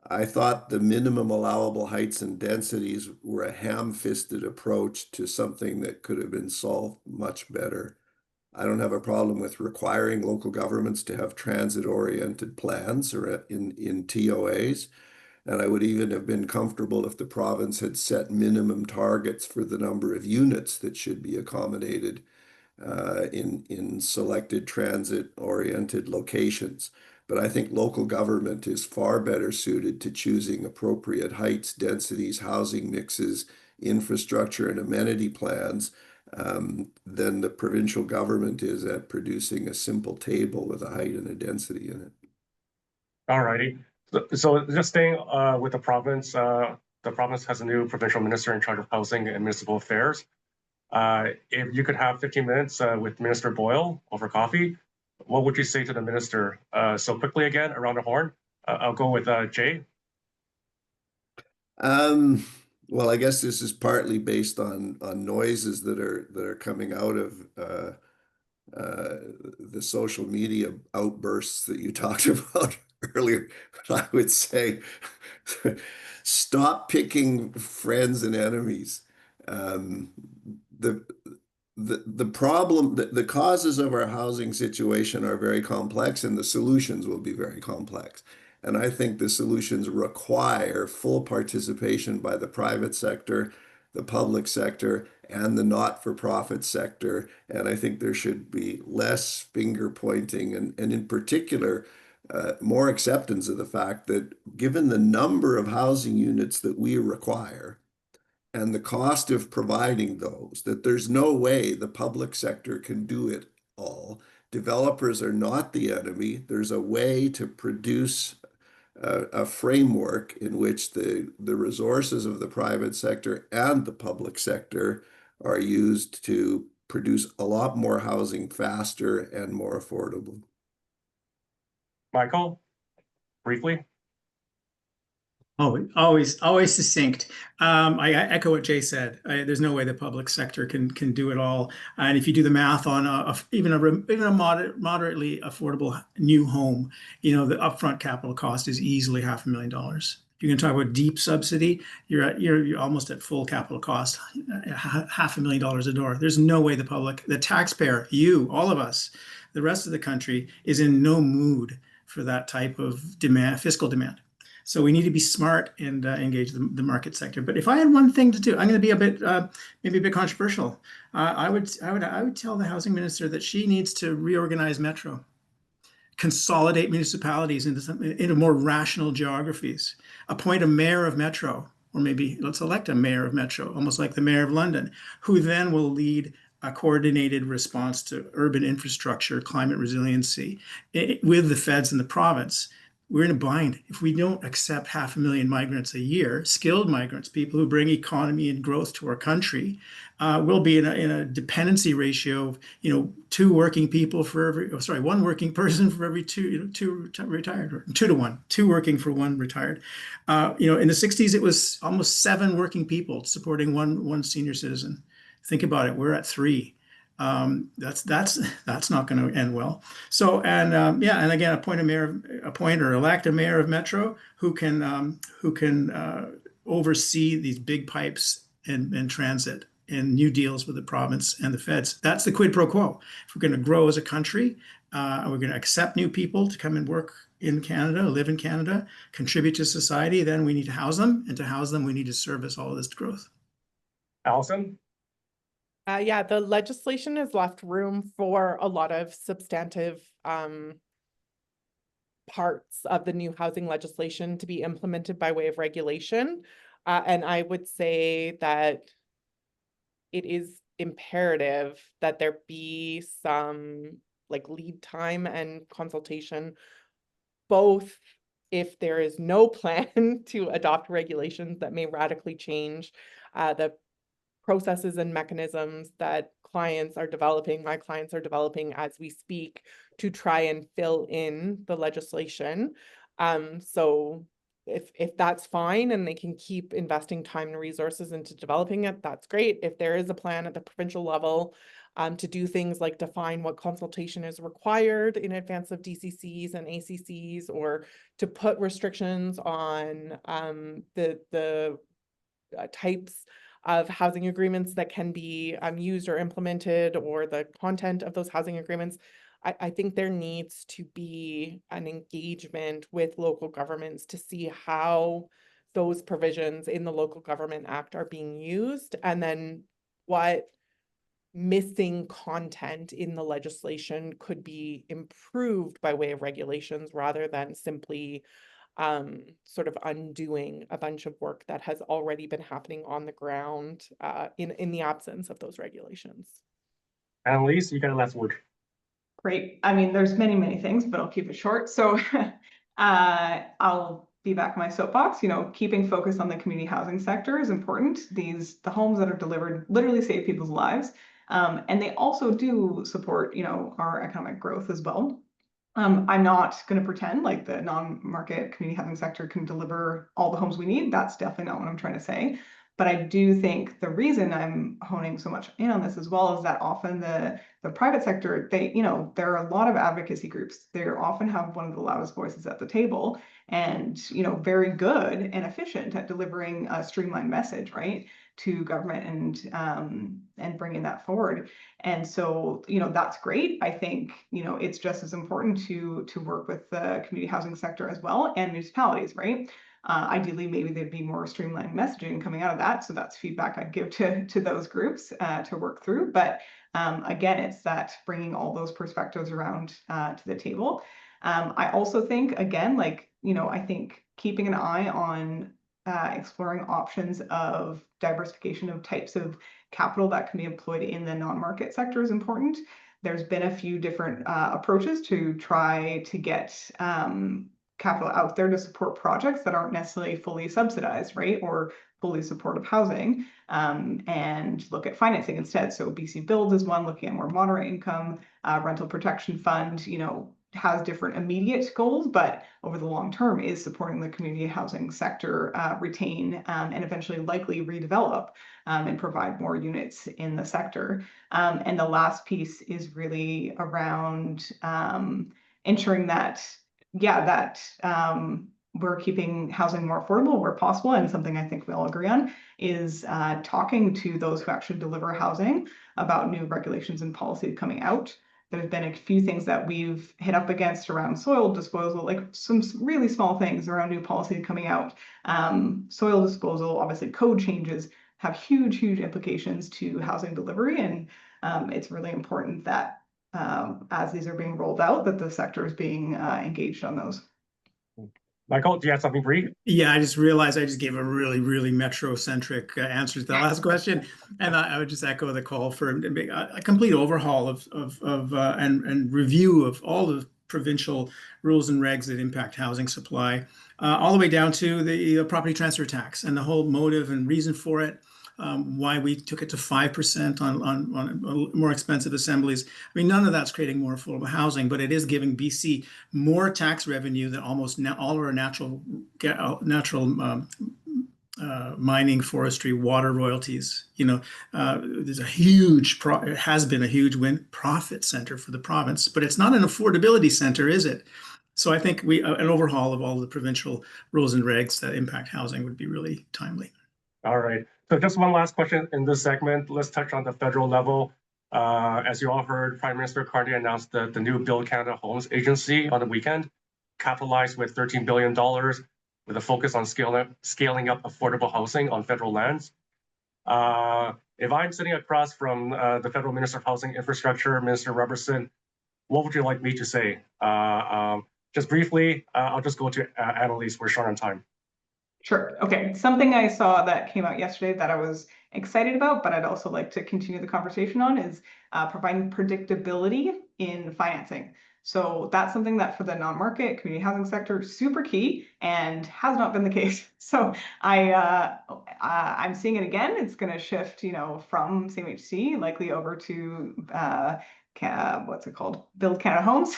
I thought the minimum allowable heights and densities were a ham-fisted approach to something that could have been solved much better. I don't have a problem with requiring local governments to have transit-oriented plans or in TOAs. And I would even have been comfortable if the province had set minimum targets for the number of units that should be accommodated in selected transit-oriented locations. But I think local government is far better suited to choosing appropriate heights, densities, housing mixes, infrastructure, and amenity plans than the provincial government is at producing a simple table with a height and a density in it. All righty. So just staying with the province has a new provincial minister in charge of housing and municipal affairs. If you could have 15 minutes with Minister Boyle over coffee, what would you say to the minister? So quickly again, around the horn, I'll go with Jay. Well, I guess this is partly based on noises that are coming out of the social media outbursts that you talked about earlier. I would say stop picking friends and enemies. The problem, the causes of our housing situation are very complex, and the solutions will be very complex. And I think the solutions require full participation by the private sector, the public sector, and the not-for-profit sector. And I think there should be less finger pointing and in particular, more acceptance of the fact that given the number of housing units that we require and the cost of providing those, that there's no way the public sector can do it all. Developers are not the enemy. There's a way to produce a framework in which the resources of the private sector and the public sector are used to produce a lot more housing faster and more affordable. Michael, briefly. Always succinct. I echo what Jay said. There's no way the public sector can do it all. And if you do the math on even a moderately affordable new home, you know, the upfront capital cost is easily $500,000. You can talk about deep subsidy. You're almost at full capital cost, $500,000 a door. There's no way the taxpayer, you, all of us, the rest of the country is in no mood for that type of demand, fiscal demand. So we need to be smart and engage the market sector. But if I had one thing to do, I'm going to be a bit, maybe a bit controversial. I would tell the housing minister that she needs to reorganize Metro, consolidate municipalities into more rational geographies, appoint a mayor of Metro, or maybe let's elect a mayor of Metro, almost like the mayor of London, who then will lead a coordinated response to urban infrastructure, climate resiliency with the feds and the province. we're in a bind. If we don't accept 500,000 migrants a year, skilled migrants, people who bring economy and growth to our country, we'll be in a dependency ratio of, one working person for every two retired, 2 to 1, 2 working for 1 retired. In the 60s, it was almost 7 working people supporting one senior citizen. Think about it. We're at 3. That's not going to end well. So, and again, appoint or elect a mayor of Metro who can oversee these big pipes and transit and new deals with the province and the feds. That's the quid pro quo. If we're going to grow as a country, we're going to accept new people to come and work in Canada, live in Canada, contribute to society, then we need to house them, and to house them, we need to service all of this growth. Alison? Yeah, the legislation has left room for a lot of substantive parts of the new housing legislation to be implemented by way of regulation. And I would say that it is imperative that there be some lead time and consultation, both if there is no plan to adopt regulations that may radically change the processes and mechanisms that my clients are developing as we speak, to try and fill in the legislation. So if that's fine and they can keep investing time and resources into developing it, that's great. If there is a plan at the provincial level to do things like define what consultation is required in advance of DCCs and ACCs, or to put restrictions on the types of housing agreements that can be used or implemented, or the content of those housing agreements, I think there needs to be an engagement with local governments to see how those provisions in the Local Government Act are being used, and then what missing content in the legislation could be improved by way of regulations, rather than simply sort of undoing a bunch of work that has already been happening on the ground in the absence of those regulations. Annelise, you got a last word. Great. I mean, there's many things, but I'll keep it short. So I'll be back in my soapbox. Keeping focus on the community housing sector is important. The homes that are delivered literally save people's lives. And they also do support, our economic growth as well. I'm not going to pretend like the non-market community housing sector can deliver all the homes we need. That's definitely not what I'm trying to say. But I do think the reason I'm honing so much in on this as well is that often the private sector, there are a lot of advocacy groups. They often have one of the loudest voices at the table, and very good and efficient at delivering a streamlined message, right, to government and bringing that forward. And so, that's great. I think, it's just as important to work with the community housing sector as well, and municipalities, right? Ideally, maybe there'd be more streamlined messaging coming out of that. So that's feedback I'd give to those groups to work through. But again, it's that bringing all those perspectives around to the table. I also think, again, I think keeping an eye on exploring options of diversification of types of capital that can be employed in the non-market sector is important. There's been a few different approaches to try to get capital out there to support projects that aren't necessarily fully subsidized, right, or fully supportive housing, and look at financing instead. So BC Build is one, looking at more moderate income. Rental Protection Fund, has different immediate goals, but over the long term is supporting the community housing sector retain and eventually likely redevelop and provide more units in the sector. And the last piece is really around ensuring that we're keeping housing more affordable where possible, and something I think we all agree on is talking to those who actually deliver housing about new regulations and policy coming out. There's been a few things that we've hit up against around soil disposal, like some really small things around new policy coming out. Soil disposal, obviously code changes have huge implications to housing delivery, and it's really important that as these are being rolled out, that the sector is being engaged on those. Michael, do you have something brief? Yeah, I just realized I just gave a really metro-centric answer to the last question, and I would just echo the call for a complete overhaul of and review of all the provincial rules and regs that impact housing supply, all the way down to the property transfer tax and the whole motive and reason for it. Why we took it to 5% on more expensive assemblies. I mean, none of that's creating more affordable housing, but it is giving BC more tax revenue than almost all of our natural mining, forestry, water royalties. There's a huge, it has been a huge profit center for the province, but it's not an affordability center, is it? So I think an overhaul of all the provincial rules and regs that impact housing would be really timely. All right. So just one last question in this segment. Let's touch on the federal level. As you all heard, Prime Minister Carney announced the new Build Canada Homes Agency on the weekend, capitalized with $13 billion, with a focus on scaling up affordable housing on federal lands. If I'm sitting across from the Federal Minister of Housing Infrastructure, Minister Robertson, what would you like me to say? Just briefly, I'll just go to Annelise. We're short on time. Sure. Okay. Something I saw that came out yesterday that I was excited about, but I'd also like to continue the conversation on is providing predictability in financing. So that's something that for the non-market community housing sector, super key and has not been the case. So I'm seeing it again. It's going to shift, from CMHC likely over to what's it called? Build Canada Homes.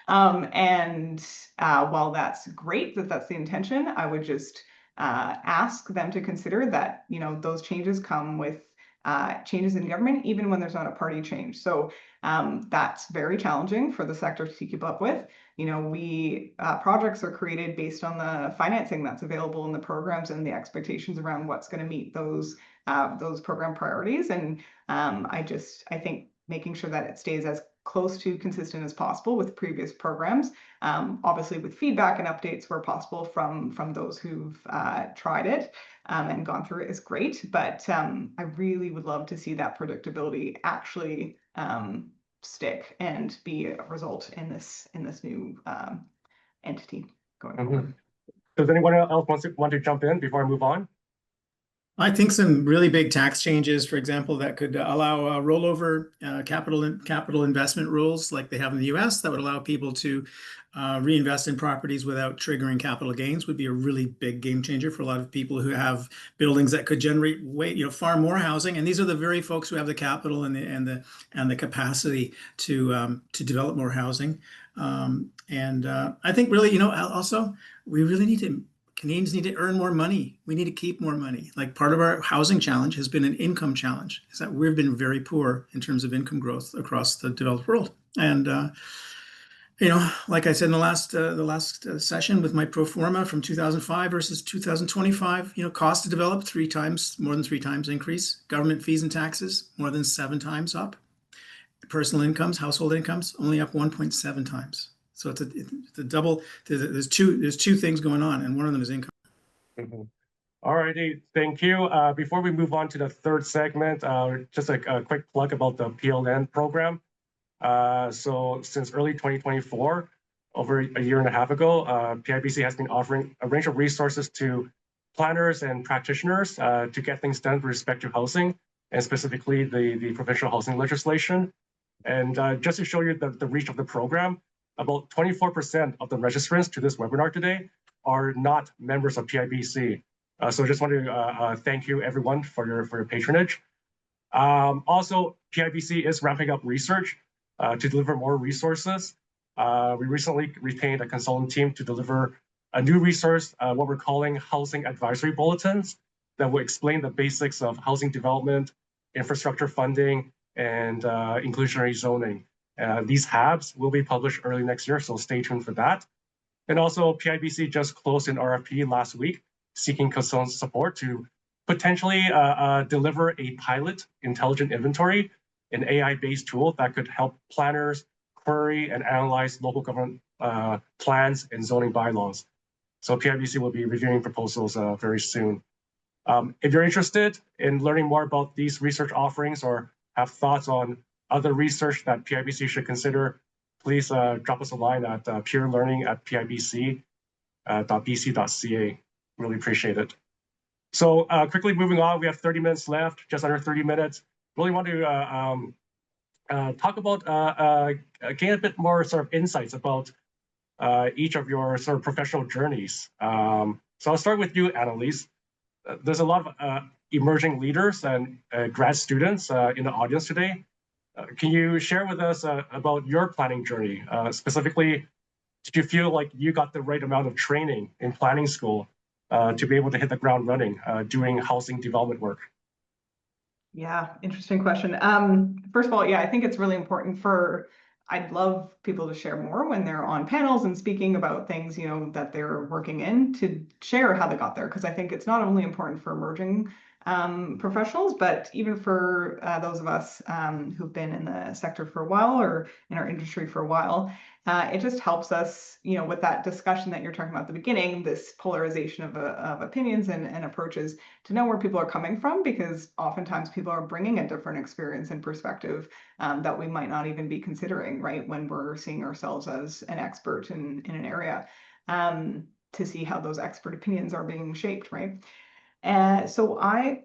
And while that's great that that's the intention, I would just ask them to consider that, those changes come with changes in government, even when there's not a party change. So that's very challenging for the sector to keep up with. Projects are created based on the financing that's available in the programs and the expectations around what's going to meet those program priorities. And I think making sure that it stays as close to consistent as possible with previous programs, obviously with feedback and updates where possible from those who've tried it and gone through it is great. But I really would love to see that predictability actually stick and be a result in this new entity going forward. Does anyone else want to jump in before I move on? I think some really big tax changes, for example, that could allow rollover capital investment rules like they have in the US that would allow people to reinvest in properties without triggering capital gains would be a really big game changer for a lot of people who have buildings that could generate far more housing. And these are the very folks who have the capital and the capacity to develop more housing. I think really, also we really Canadians need to earn more money. We need to keep more money. Like part of our housing challenge has been an income challenge. Is that we've been very poor in terms of income growth across the developed world. And like I said in the last session with my pro forma from 2005 versus 2025, cost to develop more than three times increase. Government fees and taxes more than 7 times up. Personal incomes, household incomes only up 1.7 times. So it's a double. There's two things going on, and one of them is income. All righty, thank you. Before we move on to the third segment, just a quick plug about the PLN program. So since early 2024, over a year and a half ago, PIBC has been offering a range of resources to planners and practitioners to get things done with respect to housing, and specifically the provincial housing legislation. And just to show you the reach of the program, about 24% of the registrants to this webinar today are not members of PIBC. So I just want to thank you everyone for your patronage. Also, PIBC is ramping up research to deliver more resources. We recently retained a consultant team to deliver a new resource, what we're calling housing advisory bulletins, that will explain the basics of housing development, infrastructure funding, and inclusionary zoning. These HABs will be published early next year, so stay tuned for that. And also, PIBC just closed an RFP last week, seeking consultant support to potentially deliver a pilot intelligent inventory, an AI-based tool that could help planners query and analyze local government plans and zoning bylaws. So PIBC will be reviewing proposals very soon. If you're interested in learning more about these research offerings or have thoughts on other research that PIBC should consider, please drop us a line at peerlearning@pibc.bc.ca. Really appreciate it. So quickly moving on, we have 30 minutes left, just under 30 minutes. Really want to talk about, gain a bit more sort of insights about each of your sort of professional journeys. So I'll start with you, Annelise. There's a lot of emerging leaders and grad students in the audience today. Can you share with us about your planning journey? Specifically, did you feel like you got the right amount of training in planning school to be able to hit the ground running doing housing development work? Yeah, interesting question. First of all, yeah, I think it's really important I'd love people to share more when they're on panels and speaking about things, that they're working in, to share how they got there. Because I think it's not only important for emerging professionals, but even for those of us who've been in the sector for a while or in our industry for a while. It just helps us, with that discussion that you're talking about at the beginning, this polarization of opinions and approaches, to know where people are coming from, because oftentimes people are bringing a different experience and perspective that we might not even be considering, right, when we're seeing ourselves as an expert in an area, to see how those expert opinions are being shaped, right? So I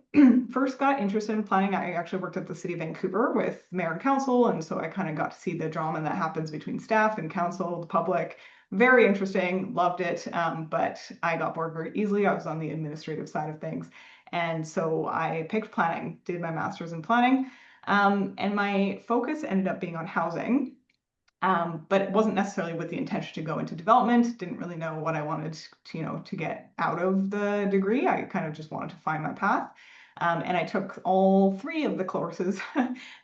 first got interested in planning. I actually worked at the City of Vancouver with mayor and council, and so I kind of got to see the drama that happens between staff and council, the public. Very interesting, loved it, but I got bored very easily. I was on the administrative side of things, and so I picked planning, did my master's in planning, and my focus ended up being on housing. But it wasn't necessarily with the intention to go into development. Didn't really know what I wanted to get out of the degree. I kind of just wanted to find my path. And I took all 3 of the courses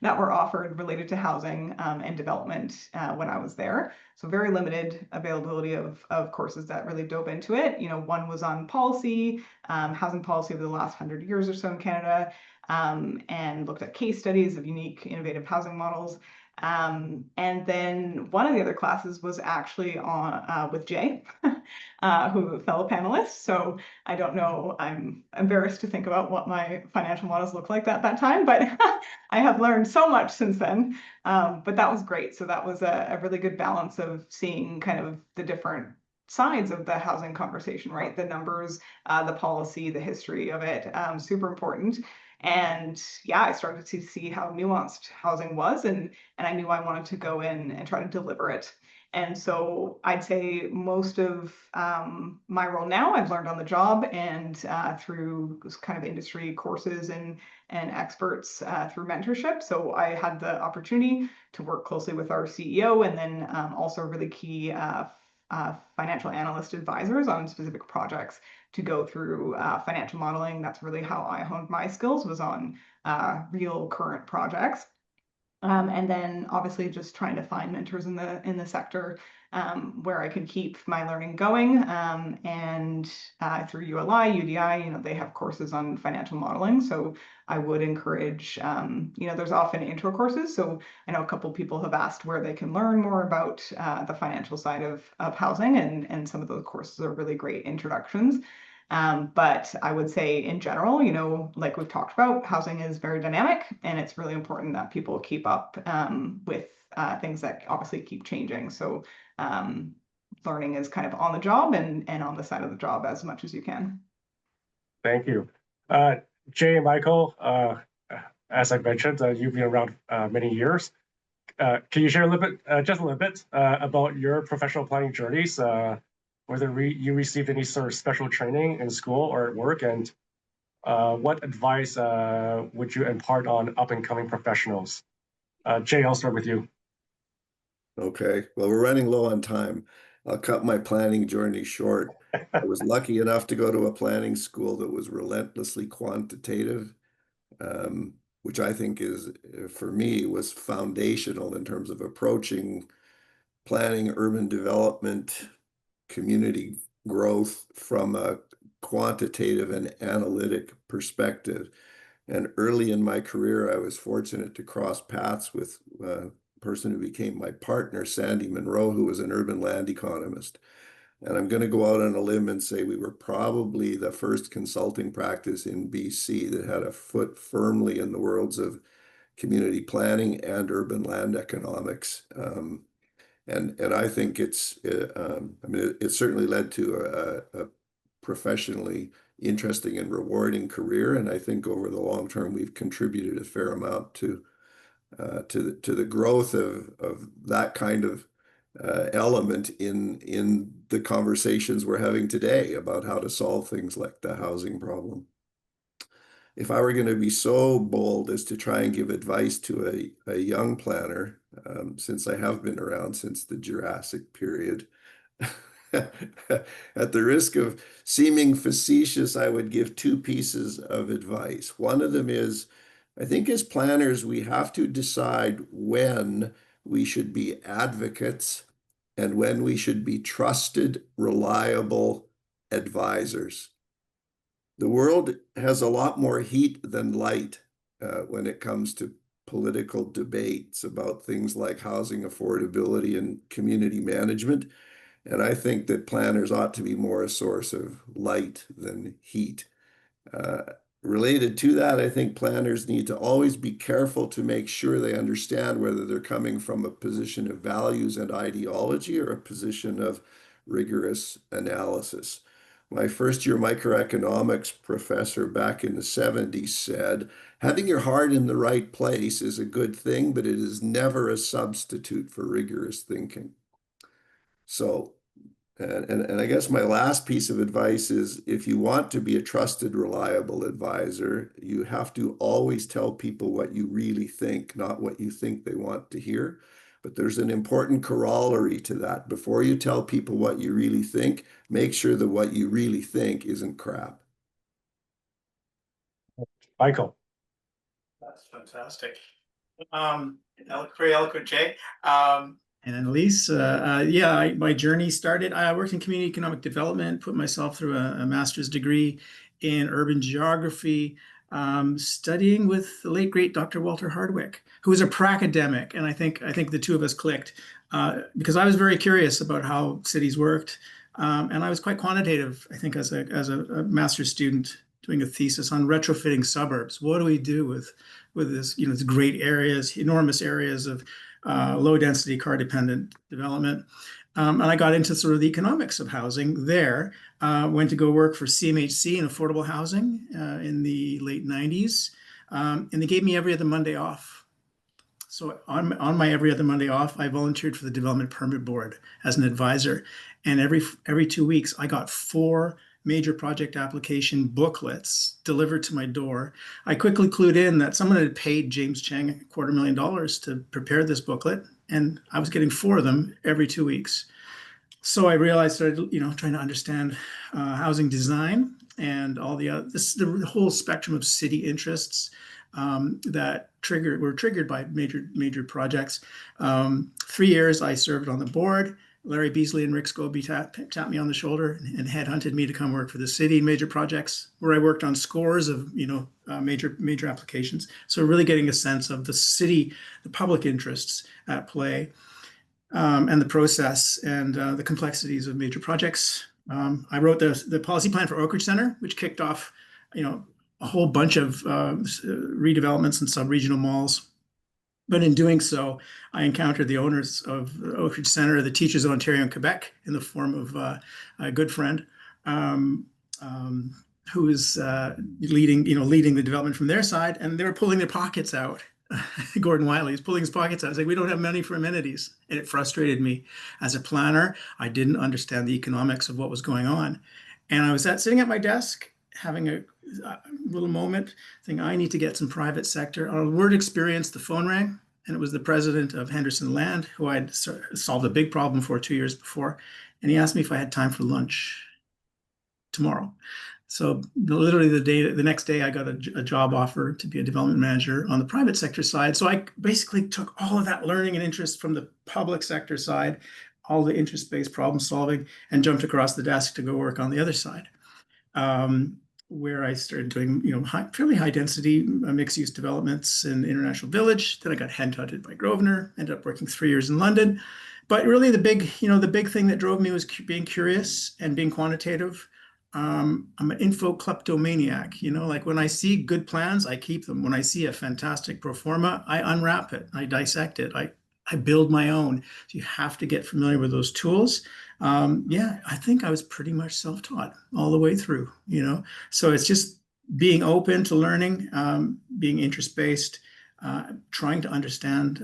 that were offered related to housing and development when I was there. So very limited availability of courses that really dove into it. One was on policy, housing policy over the last 100 years or so in Canada, and looked at case studies of unique, innovative housing models. And then one of the other classes was actually on with Jay, who a fellow panelist. So I don't know, I'm embarrassed to think about what my financial models looked like at that time, but I have learned so much since then. But that was great. So that was a really good balance of seeing kind of the different sides of the housing conversation, right? The numbers, the policy, the history of it, super important. And yeah, I started to see how nuanced housing was, and I knew I wanted to go in and try to deliver it. And so I'd say most of my role now I've learned on the job and through kind of industry courses and experts through mentorship. So I had the opportunity to work closely with our CEO, and then also really key financial analyst advisors on specific projects to go through financial modeling. That's really how I honed my skills, was on real current projects. And then obviously just trying to find mentors in the sector where I could keep my learning going. And through ULI, UDI, they have courses on financial modeling. So I would encourage, there's often intro courses. So I know a couple of people have asked where they can learn more about the financial side of housing, and some of those courses are really great introductions. But I would say in general, like we've talked about, housing is very dynamic, and it's really important that people keep up with things that obviously keep changing. So learning is kind of on the job and on the side of the job as much as you can. Thank you. Jay and Michael, as I mentioned, you've been around many years. Can you share just a little bit about your professional planning journeys? Whether you received any sort of special training in school or at work, and what advice would you impart on up-and-coming professionals? Jay, I'll start with you. Okay, well, we're running low on time. I'll cut my planning journey short. I was lucky enough to go to a planning school that was relentlessly quantitative, which I think for me, was foundational in terms of approaching planning, urban development, community growth from a quantitative and analytic perspective. And early in my career, I was fortunate to cross paths with person who became my partner, Sandy Monroe, who was an urban land economist. And I'm going to go out on a limb and say we were probably the first consulting practice in BC that had a foot firmly in the worlds of community planning and urban land economics. And I think it certainly led to a professionally interesting and rewarding career. And I think over the long term, we've contributed a fair amount to to the growth of that kind of element in the conversations we're having today about how to solve things like the housing problem. If I were going to be so bold as to try and give advice to a young planner, since I have been around since the Jurassic period, at the risk of seeming facetious, I would give two pieces of advice. One of them is, I think as planners, we have to decide when we should be advocates and when we should be trusted, reliable advisors. The world has a lot more heat than light when it comes to political debates about things like housing affordability and community management. And I think that planners ought to be more a source of light than heat. Related to that, I think planners need to always be careful to make sure they understand whether they're coming from a position of values and ideology or a position of rigorous analysis. My first year microeconomics professor back in the 70s said, having your heart in the right place is a good thing, but it is never a substitute for rigorous thinking. So, and I guess my last piece of advice is if you want to be a trusted, reliable advisor, you have to always tell people what you really think, not what you think they want to hear. But there's an important corollary to that. Before you tell people what you really think, make sure that what you really think isn't crap. Michael. That's fantastic. Very eloquent, Jay. And Annelise, yeah, my journey started, I worked in community economic development, put myself through a master's degree in urban geography, studying with the late, great Dr. Walter Hardwick, who was a pracademic. And I think the two of us clicked because I was very curious about how cities worked. And I was quite quantitative, I think, as a master's student doing a thesis on retrofitting suburbs. What do we do with this, these great areas, enormous areas of low density car dependent development. And I got into sort of the economics of housing there, went to go work for CMHC in affordable housing in the late 90s. And they gave me every other Monday off. So on my every other Monday off, I volunteered for the Development Permit Board as an advisor. And every 2 weeks, I got 4 major project application booklets delivered to my door. I quickly clued in that someone had paid James Chang $250,000 to prepare this booklet, and I was getting 4 of them every 2 weeks. So I realized, started, trying to understand housing design and all the whole spectrum of city interests that were triggered by major projects. 3 years I served on the board. Larry Beasley and Rick Scobie tapped me on the shoulder and headhunted me to come work for the city in major projects, where I worked on scores of major applications. So really getting a sense of the city, the public interests at play, and the process and the complexities of major projects. I wrote the policy plan for Oak Ridge Center, which kicked off a whole bunch of redevelopments and sub-regional malls. But in doing so, I encountered the owners of the Oak Ridge Center, the Teachers of Ontario and Quebec, in the form of a good friend who was leading the development from their side, and they were pulling their pockets out. Gordon Wiley is pulling his pockets out, saying, "We don't have money for amenities," and it frustrated me. As a planner, I didn't understand the economics of what was going on, and I was sitting at my desk having a little moment, thinking, I need to get some private sector. On a word experience, the phone rang, and it was the president of Henderson Land, who I had solved a big problem for 2 years before. And he asked me if I had time for lunch tomorrow. So literally the next day, I got a job offer to be a development manager on the private sector side. So I basically took all of that learning and interest from the public sector side, all the interest-based problem solving, and jumped across the desk to go work on the other side. Where I started doing, fairly high density mixed use developments in International Village. Then I got headhunted by Grosvenor, ended up working 3 years in London. But really the big thing that drove me was being curious and being quantitative. I'm an info kleptomaniac, like when I see good plans, I keep them. When I see a fantastic pro forma, I unwrap it, I dissect it, I build my own. So you have to get familiar with those tools. I think I was pretty much self-taught all the way through, So it's just being open to learning, being interest-based, trying to understand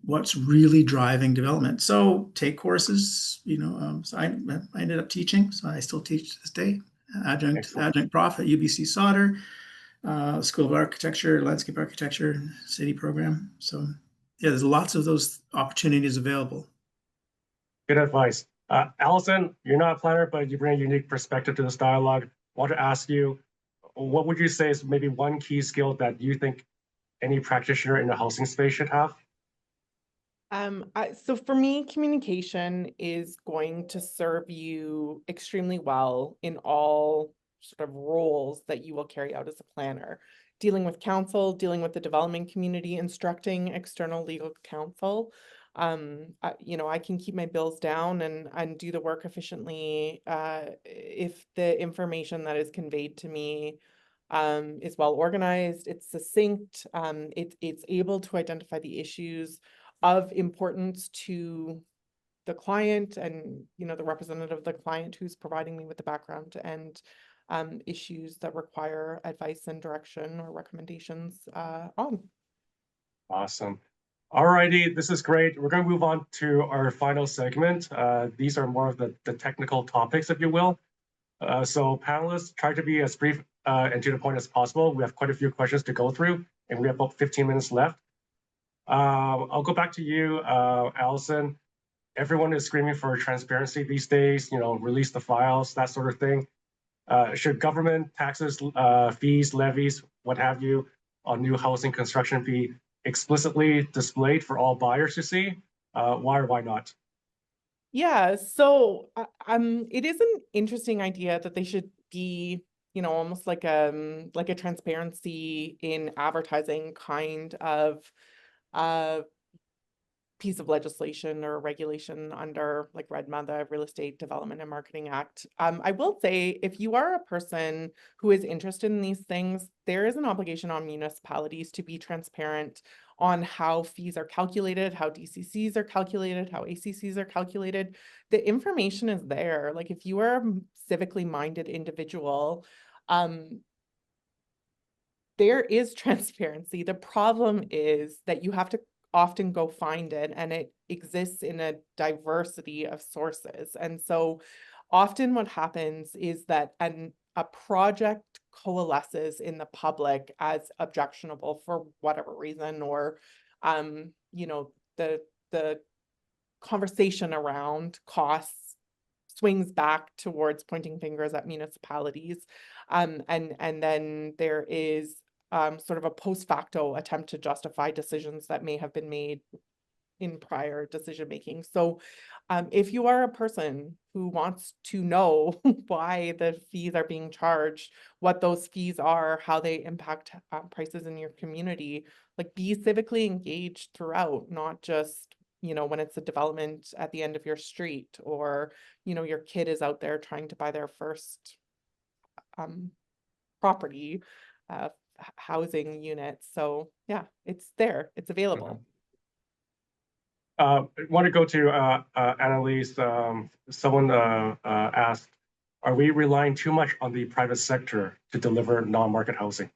what's really driving development. So take courses, so I ended up teaching, so I still teach to this day, adjunct prof at UBC Sauder, School of Architecture, Landscape Architecture, city program. So yeah, there's lots of those opportunities available. Good advice. Alison, you're not a planner, but you bring a unique perspective to this dialogue. I want to ask you, what would you say is maybe one key skill that you think any practitioner in the housing space should have? So for me, communication is going to serve you extremely well in all sort of roles that you will carry out as a planner. Dealing with council, dealing with the development community, instructing external legal counsel. I can keep my bills down and do the work efficiently if the information that is conveyed to me is well organized, it's succinct, it's able to identify the issues of importance to the client and the representative of the client who's providing me with the background, and issues that require advice and direction or recommendations on. Awesome. All righty, this is great. We're going to move on to our final segment. These are more of the technical topics, if you will. So panelists, try to be as brief and to the point as possible. We have quite a few questions to go through, and we have about 15 minutes left. I'll go back to you, Alison. Everyone is screaming for transparency these days, release the files, that sort of thing. Should government taxes, fees, levies, what have you, on new housing construction be explicitly displayed for all buyers to see? Why or why not? Yeah, so it is an interesting idea that they should be, almost like a transparency in advertising kind of piece of legislation or regulation under like REDMA, the Real Estate Development and Marketing Act. I will say, if you are a person who is interested in these things, there is an obligation on municipalities to be transparent on how fees are calculated, how DCCs are calculated, how ACCs are calculated. The information is there. Like if you are a civically minded individual, there is transparency. The problem is that you have to often go find it, and it exists in a diversity of sources. And so often what happens is that a project coalesces in the public as objectionable for whatever reason, or the conversation around costs swings back towards pointing fingers at municipalities, and then there is sort of a post facto attempt to justify decisions that may have been made in prior decision making. So if you are a person who wants to know why the fees are being charged, what those fees are, how they impact prices in your community, like be civically engaged throughout, not just when it's a development at the end of your street, or your kid is out there trying to buy their first property, housing unit. So yeah, it's there, it's available. I want to go to Annelise. Someone asked, are we relying too much on the private sector to deliver non-market housing?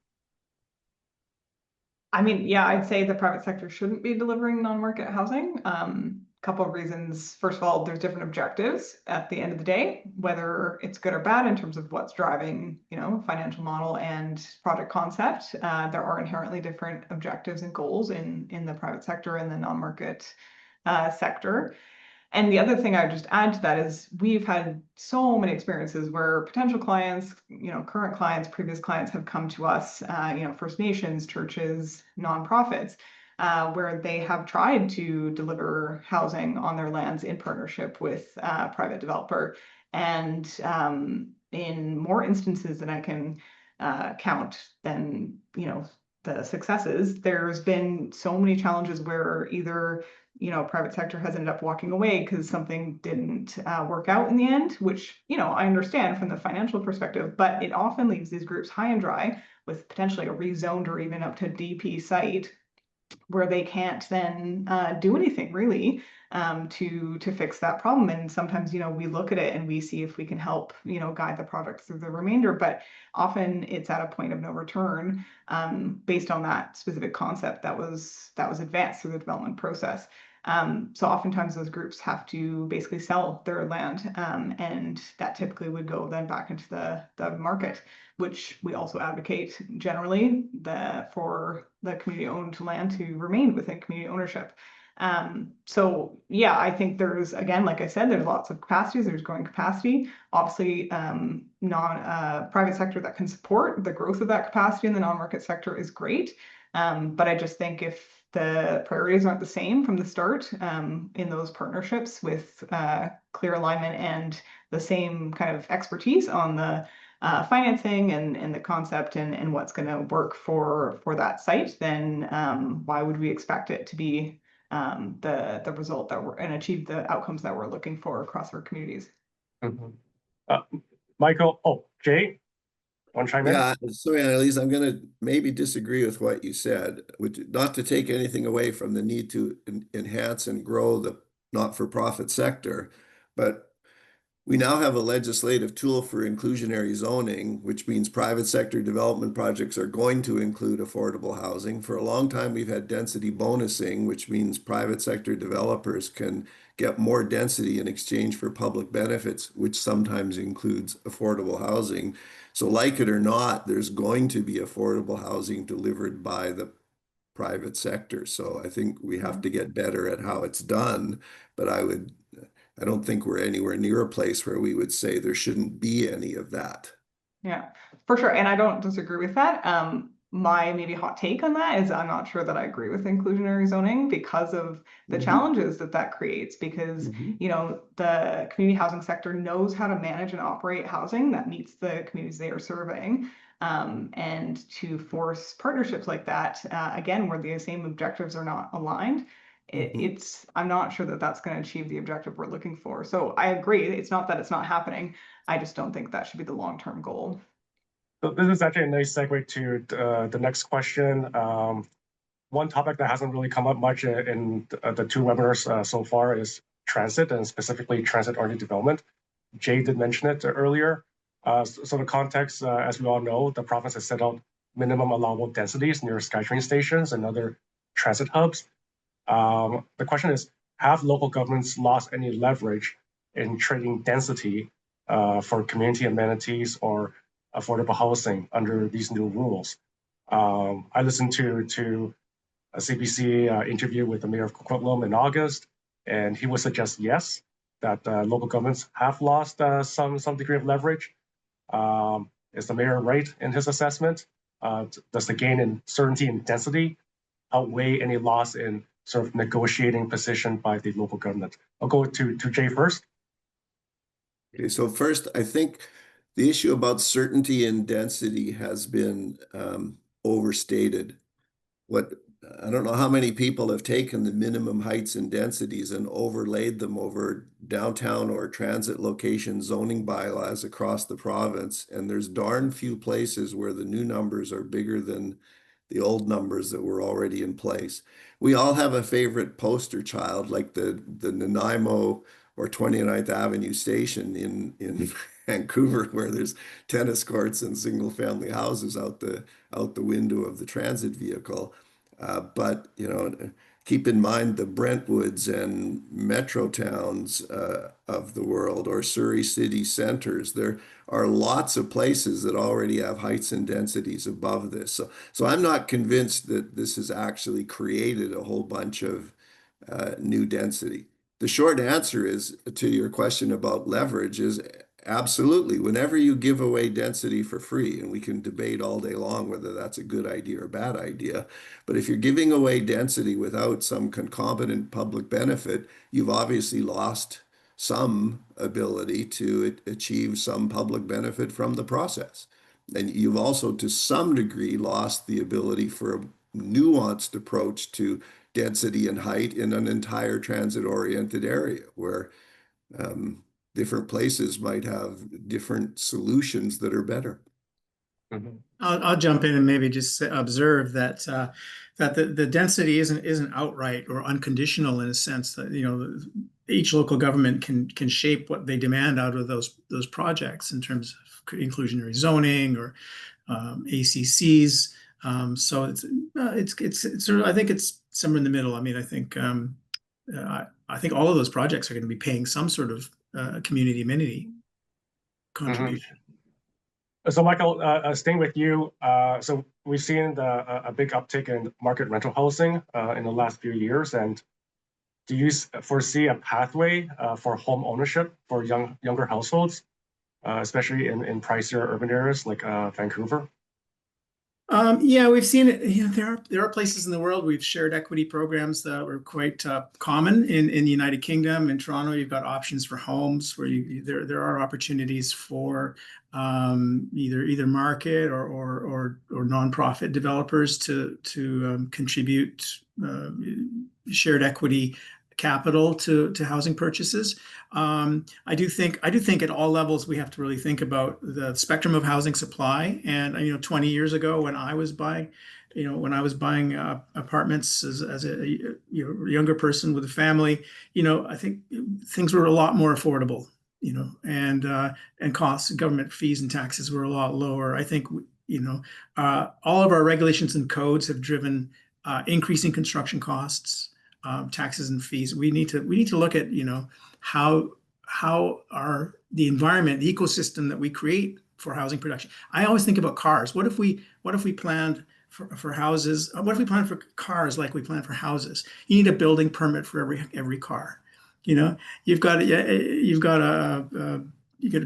I mean, yeah, I'd say the private sector shouldn't be delivering non-market housing. Couple of reasons. First of all, there's different objectives at the end of the day, whether it's good or bad in terms of what's driving, financial model and project concept. There are inherently different objectives and goals in the private sector and the non-market sector. And the other thing I would just add to that is we've had so many experiences where potential clients, current clients, previous clients have come to us, First Nations, churches, nonprofits, where they have tried to deliver housing on their lands in partnership with a private developer. And in more instances than I can count than, the successes, there's been so many challenges where either private sector has ended up walking away because something didn't work out in the end, which, I understand from the financial perspective, but it often leaves these groups high and dry with potentially a rezoned or even up to DP site where they can't then do anything really to fix that problem. And sometimes, we look at it and we see if we can help, guide the project through the remainder, but often it's at a point of no return based on that specific concept that was advanced through the development process. So oftentimes those groups have to basically sell their land, and that typically would go then back into the market, which we also advocate generally for the community-owned land to remain within community ownership. So yeah, I think there's, again, like I said, there's lots of capacities, there's growing capacity, obviously private sector that can support the growth of that capacity in the non-market sector is great. But I just think if the priorities aren't the same from the start in those partnerships with clear alignment and the same kind of expertise on the financing and the concept and what's going to work for that site, then why would we expect it to be the result that and achieve the outcomes that we're looking for across our communities? Michael, Jay, want to chime in? Yeah, sorry, Annelise, I'm going to maybe disagree with what you said, which not to take anything away from the need to enhance and grow the not-for-profit sector, but we now have a legislative tool for inclusionary zoning, which means private sector development projects are going to include affordable housing. For a long time, we've had density bonusing, which means private sector developers can get more density in exchange for public benefits, which sometimes includes affordable housing. So like it or not, there's going to be affordable housing delivered by the private sector. So I think we have to get better at how it's done, but I don't think we're anywhere near a place where we would say there shouldn't be any of that. Yeah, for sure. And I don't disagree with that. My maybe hot take on that is I'm not sure that I agree with inclusionary zoning because of the challenges that creates, because the community housing sector knows how to manage and operate housing that meets the communities they are serving. And to force partnerships like that, again, where the same objectives are not aligned, I'm not sure that that's going to achieve the objective we're looking for. So I agree. It's not that it's not happening. I just don't think that should be the long-term goal. So this is actually a nice segue to the next question. One topic that hasn't really come up much in the two webinars so far is transit, and specifically transit-oriented development. Jay did mention it earlier. So the context, as we all know, the province has set out minimum allowable densities near SkyTrain stations and other transit hubs. The question is, have local governments lost any leverage in trading density for community amenities or affordable housing under these new rules? I listened to a CBC interview with the mayor of Coquitlam in August, and he would suggest yes, that local governments have lost some degree of leverage. Is the mayor right in his assessment? Does the gain in certainty and density outweigh any loss in sort of negotiating position by the local government? I'll go to Jay first. Okay, so first, I think the issue about certainty and density has been overstated. I don't know how many people have taken the minimum heights and densities and overlaid them over downtown or transit location zoning bylaws across the province. And there's darn few places where the new numbers are bigger than the old numbers that were already in place. We all have a favorite poster child, like the Nanaimo or 29th Avenue station in Vancouver, where there's tennis courts and single family houses out the window of the transit vehicle. But keep in mind the Brentwoods and Metro towns of the world, or Surrey city centers. There are lots of places that already have heights and densities above this. So I'm not convinced that this has actually created a whole bunch of new density. The short answer is to your question about leverage is absolutely. Whenever you give away density for free, and we can debate all day long whether that's a good idea or a bad idea, but if you're giving away density without some concomitant public benefit, you've obviously lost some ability to achieve some public benefit from the process. And you've also, to some degree, lost the ability for a nuanced approach to density and height in an entire transit-oriented area where different places might have different solutions that are better. Mhm. I'll jump in and maybe just observe that that the density isn't outright or unconditional in a sense that, you know, each local government can shape what they demand out of those projects in terms of inclusionary zoning or ACCs. So it's sort of, I think it's somewhere in the middle. I mean, I think all of those projects are going to be paying some sort of community amenity contribution. So Michael, staying with you, so we've seen a big uptick in market rental housing in the last few years, and do you foresee a pathway for home ownership for younger households, especially in pricier urban areas like Vancouver? Yeah, we've seen it. You know, there are places in the world we've shared equity programs that were quite common in the United Kingdom. In Toronto, you've got options for homes where there are opportunities for either market or nonprofit developers to contribute shared equity capital to housing purchases. I do think at all levels we have to really think about the spectrum of housing supply. And 20 years ago when I was buying, apartments as a younger person with a family, I think things were a lot more affordable, and costs, government fees and taxes were a lot lower. I think all of our regulations and codes have driven increasing construction costs, taxes and fees. We need to look at how the environment, the ecosystem that we create for housing production. I always think about cars. What if we planned for houses? What if we planned for cars like we plan for houses? You need a building permit for every car. You've got to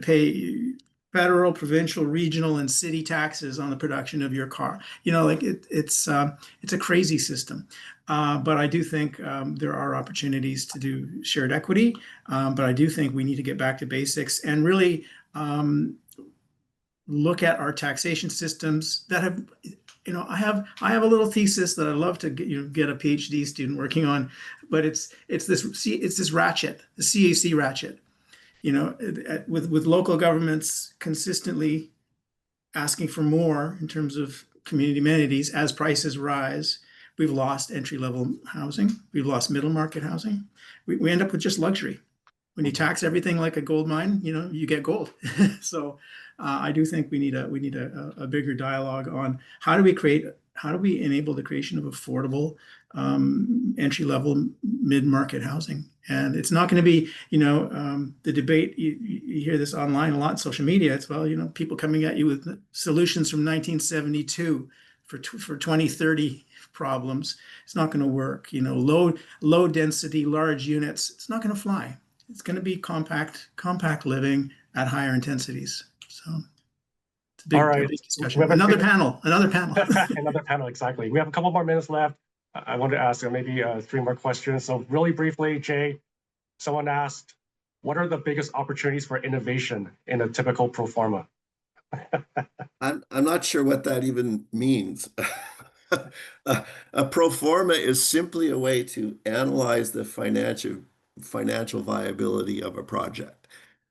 pay federal, provincial, regional, and city taxes on the production of your car. It's a crazy system. But I do think there are opportunities to do shared equity. But I do think we need to get back to basics and really look at our taxation systems that have, I have a little thesis that I'd love to get a PhD student working on, but it's this ratchet, the CAC ratchet. With local governments consistently asking for more in terms of community amenities as prices rise. We've lost entry-level housing. We've lost middle market housing. We end up with just luxury. When you tax everything like a gold mine, you get gold. So I do think we need a bigger dialogue on how do we enable the creation of affordable entry-level mid-market housing. And it's not going to be, the debate, you hear this online a lot in social media. It's, people coming at you with solutions from 1972 for 2030 problems. It's not going to work. Low density, large units. It's not going to fly. It's going to be compact living at higher intensities. So it's a big, All right. big discussion. Another panel. Another panel, exactly. We have a couple more minutes left. I want to ask maybe 3 more questions. So really briefly, Jay, someone asked, what are the biggest opportunities for innovation in a typical pro forma? I'm not sure what that even means. A pro forma is simply a way to analyze the financial viability of a project.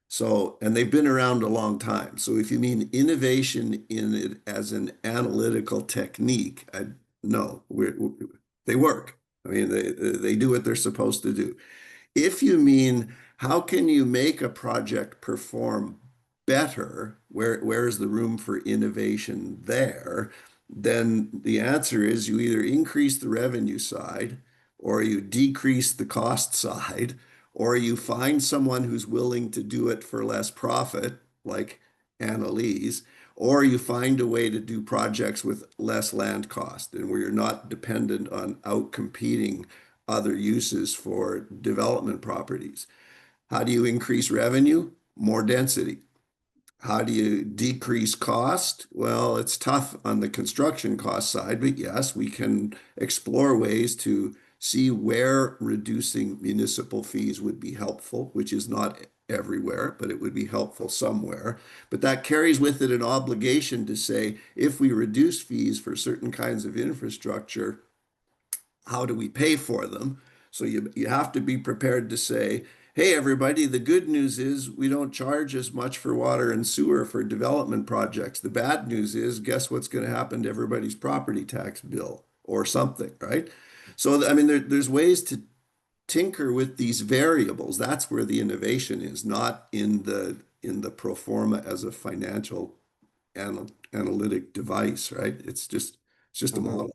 So, and they've been around a long time. So if you mean innovation in it as an analytical technique, no, they work. I mean, they do what they're supposed to do. If you mean, how can you make a project perform better, where is the room for innovation there? Then the answer is you either increase the revenue side, or you decrease the cost side, or you find someone who's willing to do it for less profit, like Annelise, or you find a way to do projects with less land cost and where you're not dependent on outcompeting other uses for development properties. How do you increase revenue? More density. How do you decrease cost? Well, it's tough on the construction cost side, but yes, we can explore ways to see where reducing municipal fees would be helpful, which is not everywhere, but it would be helpful somewhere. But that carries with it an obligation to say, if we reduce fees for certain kinds of infrastructure, how do we pay for them? So you have to be prepared to say, hey, everybody, the good news is we don't charge as much for water and sewer for development projects. The bad news is, guess what's going to happen to everybody's property tax bill or something, right? So, I mean, there's ways to tinker with these variables. That's where the innovation is, not in the pro forma as a financial analytic device, right? It's just a model.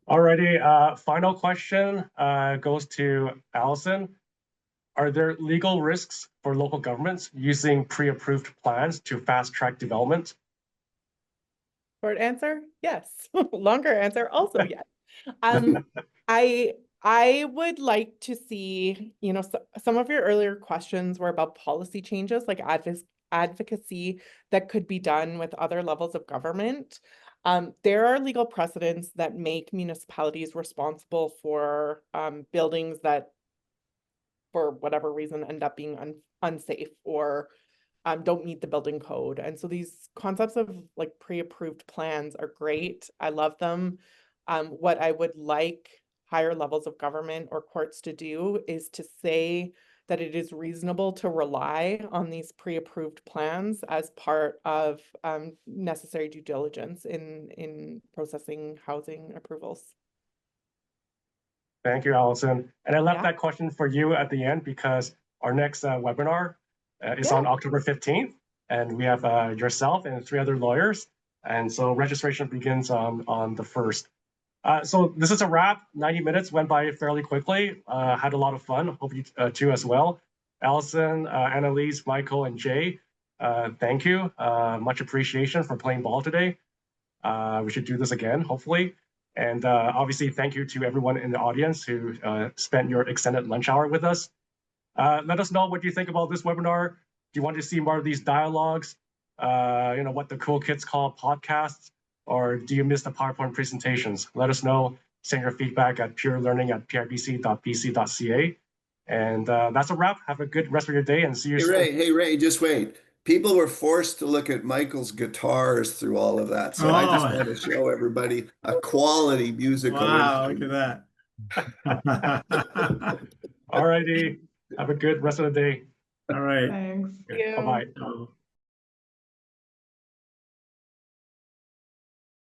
Alrighty, final question goes to Alison. Are there legal risks for local governments using pre-approved plans to fast-track development? Short answer, yes. Longer answer, also yes. I would like to see, some of your earlier questions were about policy changes, like advocacy that could be done with other levels of government. There are legal precedents that make municipalities responsible for buildings that, for whatever reason, end up being unsafe or don't meet the building code. And so these concepts of like pre-approved plans are great. I love them. What I would like higher levels of government or courts to do is to say that it is reasonable to rely on these pre-approved plans as part of necessary due diligence in processing housing approvals. Thank you, Alison. And I left Yeah. that question for you at the end because our next webinar is on October 15th, and we have yourself and 3 other lawyers. And so registration begins on the 1st. So this is a wrap. 90 minutes went by fairly quickly. Had a lot of fun. Hope you too as well. Alison, Annelise, Michael, and Jay, thank you. Much appreciation for playing ball today. We should do this again, hopefully. And obviously, thank you to everyone in the audience who spent your extended lunch hour with us. Let us know what you think about this webinar. Do you want to see more of these dialogues? What the cool kids call podcasts, or do you miss the PowerPoint presentations? Let us know. Send your feedback at purelearning@pibc.bc.ca. And that's a wrap. Have a good rest of your day and see you soon. Hey, Ray, just wait. People were forced to look at Michael's guitars through all of that. So I just want to show everybody a quality musical Wow, instrument. look at that. All righty. Have a good rest of the day. All right. Thanks. Bye-bye. Oh.